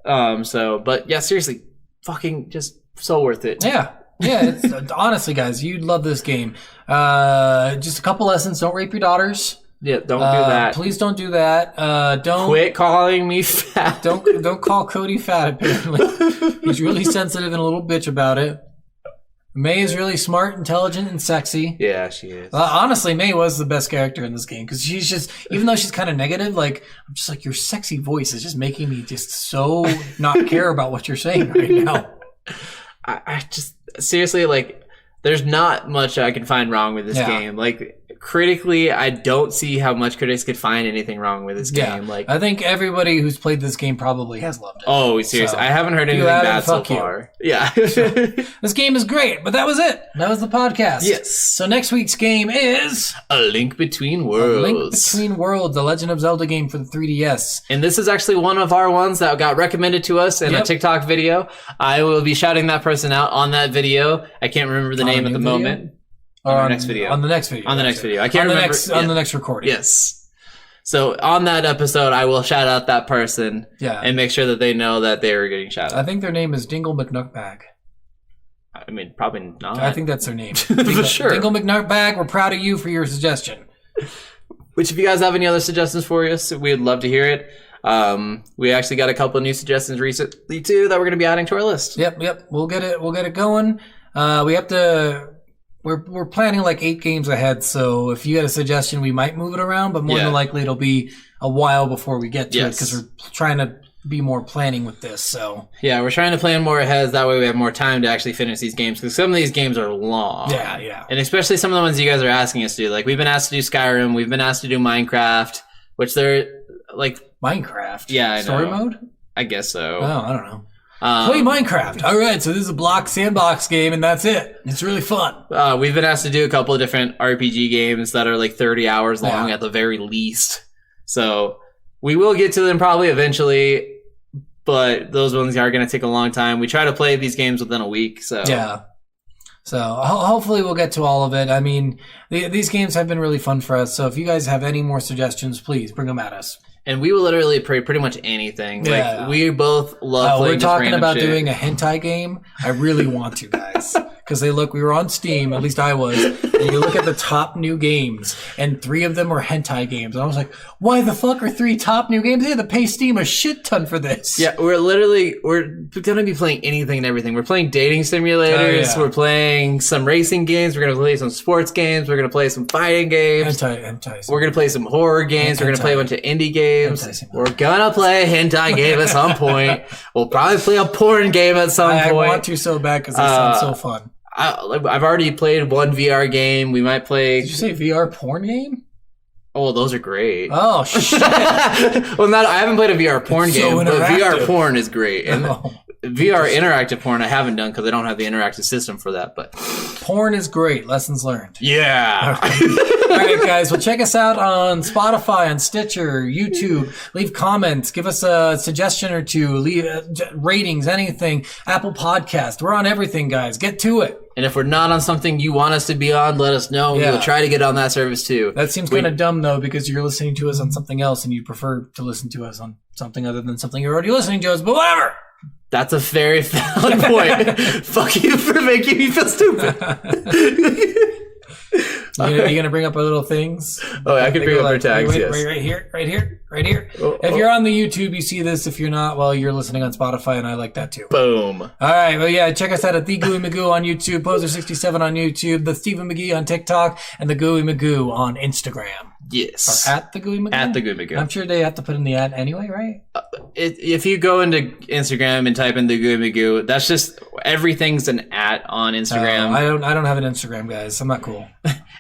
But yeah, seriously, fucking just so worth it. Yeah. Yeah, it's, honestly, guys, you'd love this game. Just a couple lessons. Don't rape your daughters. Yeah, don't do that. Please don't do that. Don't Quit calling me fat. don't call Cody fat. Apparently, he's really sensitive and a little bitch about it. May is really smart, intelligent, and sexy. Yeah, she is. Honestly, May was the best character in this game because she's just, even though she's kind of negative, like, I'm just like, your sexy voice is just making me just so not care about what you're saying right now. I just seriously, like, there's not much I can find wrong with this Yeah. game. Like, critically, I don't see how much critics could find anything wrong with this game. Like, I think everybody who's played this game probably has loved it. oh, seriously, So, I haven't heard if you anything haven't, bad so fuck you. far. Yeah. This game is great, but that was it. That was the podcast. Yes. So next week's game is A Link Between Worlds. Link Between Worlds, the Legend of Zelda game for the 3DS. And this is actually one of our ones that got recommended to us in a Yep. TikTok video. I will be shouting that person out on that video. I can't remember the On name a at the new video? moment. On the next video. On the next video. On the next video. I can't remember. On the next recording. Yes. So on that episode, I will shout out that person Yeah. and make sure that they know that they are getting shout I out. think their name is Dingle McNuckbag. I mean, probably not. I think that's their name. For sure. Dingle McNuckbag, we're proud of you for your suggestion. Which, if you guys have any other suggestions for us, we'd love to hear it. We actually got a couple of new suggestions recently too that we're going to be adding to our list. Yep. We'll get it going. We have to. We're planning like 8 games ahead, so if you got a suggestion, we might move it around, but more Yeah. than likely it'll be a while before we get to it Yes. because we're trying to be more planning with this. So Yeah, we're trying to plan more ahead. That way we have more time to actually finish these games because some of these games are long. yeah. And especially some of the ones you guys are asking us to do. Like, we've been asked to do Skyrim. We've been asked to do Minecraft, which they're like, Minecraft. Yeah, I Story know. mode? I guess so. Oh, I don't know. Play Minecraft. All right, so this is a block sandbox game, and that's it. It's really fun. We've been asked to do a couple of different RPG games that are like 30 hours long Yeah. at the very least. So we will get to them probably eventually, but those ones are going to take a long time. We try to play these games within a week. So Yeah. So hopefully we'll get to all of it. I mean, these games have been really fun for us. So if you guys have any more suggestions, please bring them at us. And we will literally play pretty much anything. Yeah. Like, we both love playing We're just talking random about shit. doing a hentai game. I really want to, guys. Because we were on Steam, at least I was, and you look at the top new games, and 3 of them were hentai games. And I was like, why the fuck are 3 top new games? They had to pay Steam a shit ton for this. Yeah, we're going to be playing anything and everything. We're playing dating simulators. Oh, yeah. We're playing some racing games. We're going to play some sports games. We're going to play some fighting games. Hentai. We're going to play some horror games. We're going to play a bunch of indie games. Hentai simulators. We're going to play a hentai game at some point. We'll probably play a porn game at some I point. want to so bad because they sound so fun. I've already played one VR game. We might play... Did you say VR porn game? Oh, those are great. Oh, shit. Well, I haven't played a VR porn It's so game, but VR interactive. porn is great. And Oh. VR interactive porn I haven't done because I don't have the interactive system for that. But Porn is great. Lessons learned. yeah. All right, guys. Well, check us out on Spotify, on Stitcher, YouTube. Leave comments. Give us a suggestion or two. Leave ratings, anything. Apple Podcast. We're on everything, guys. Get to it. And if we're not on something you want us to be on, let us know. Yeah. We'll try to get on that service too. That seems kind of dumb, though, because you're listening to us on something else and you prefer to listen to us on something other than something you're already listening to us, but whatever. That's a very valid point. Fuck you for making me feel stupid. You gonna bring up our little things? Oh, I could bring up our tags. Yes. Right here. If you're on the YouTube, you see this. If you're not, well, you're listening on Spotify, and I like that too. Boom. All right, well, yeah, check us out at The Gooey Magoo on YouTube, Poser67 on YouTube, The Stephen McGee on TikTok, and The Gooey Magoo on Instagram. Yes. Or at The Gooey Magoo? At The Gooey Magoo. I'm sure they have to put in the at anyway, right? If you go into Instagram and type in The Gooey Magoo, that's just everything's an at on Instagram. I don't have an Instagram, guys. I'm not cool.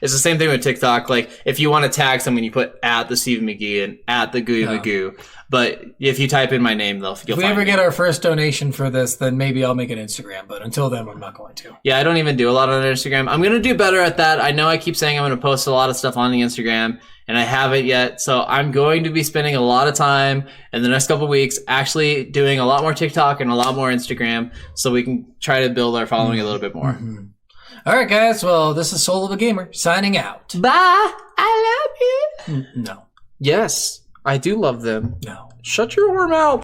It's the same thing with TikTok. Like, if you want to tag someone, you put at the Stephen McGee and at the Gooey Magoo. But if you type in my name, you'll find me. If we ever get our first donation for this, then maybe I'll make an Instagram. But until then, I'm not going to. Yeah, I don't even do a lot on Instagram. I'm going to do better at that. I know I keep saying I'm going to post a lot of stuff on the Instagram, and I haven't yet. So I'm going to be spending a lot of time in the next couple of weeks actually doing a lot more TikTok and a lot more Instagram so we can try to build our following a little bit more. Mm-hmm. All right, guys. Well, this is Soul of a Gamer signing out. Bye. I love you. No. Yes, I do love them. No. Shut your worm mouth.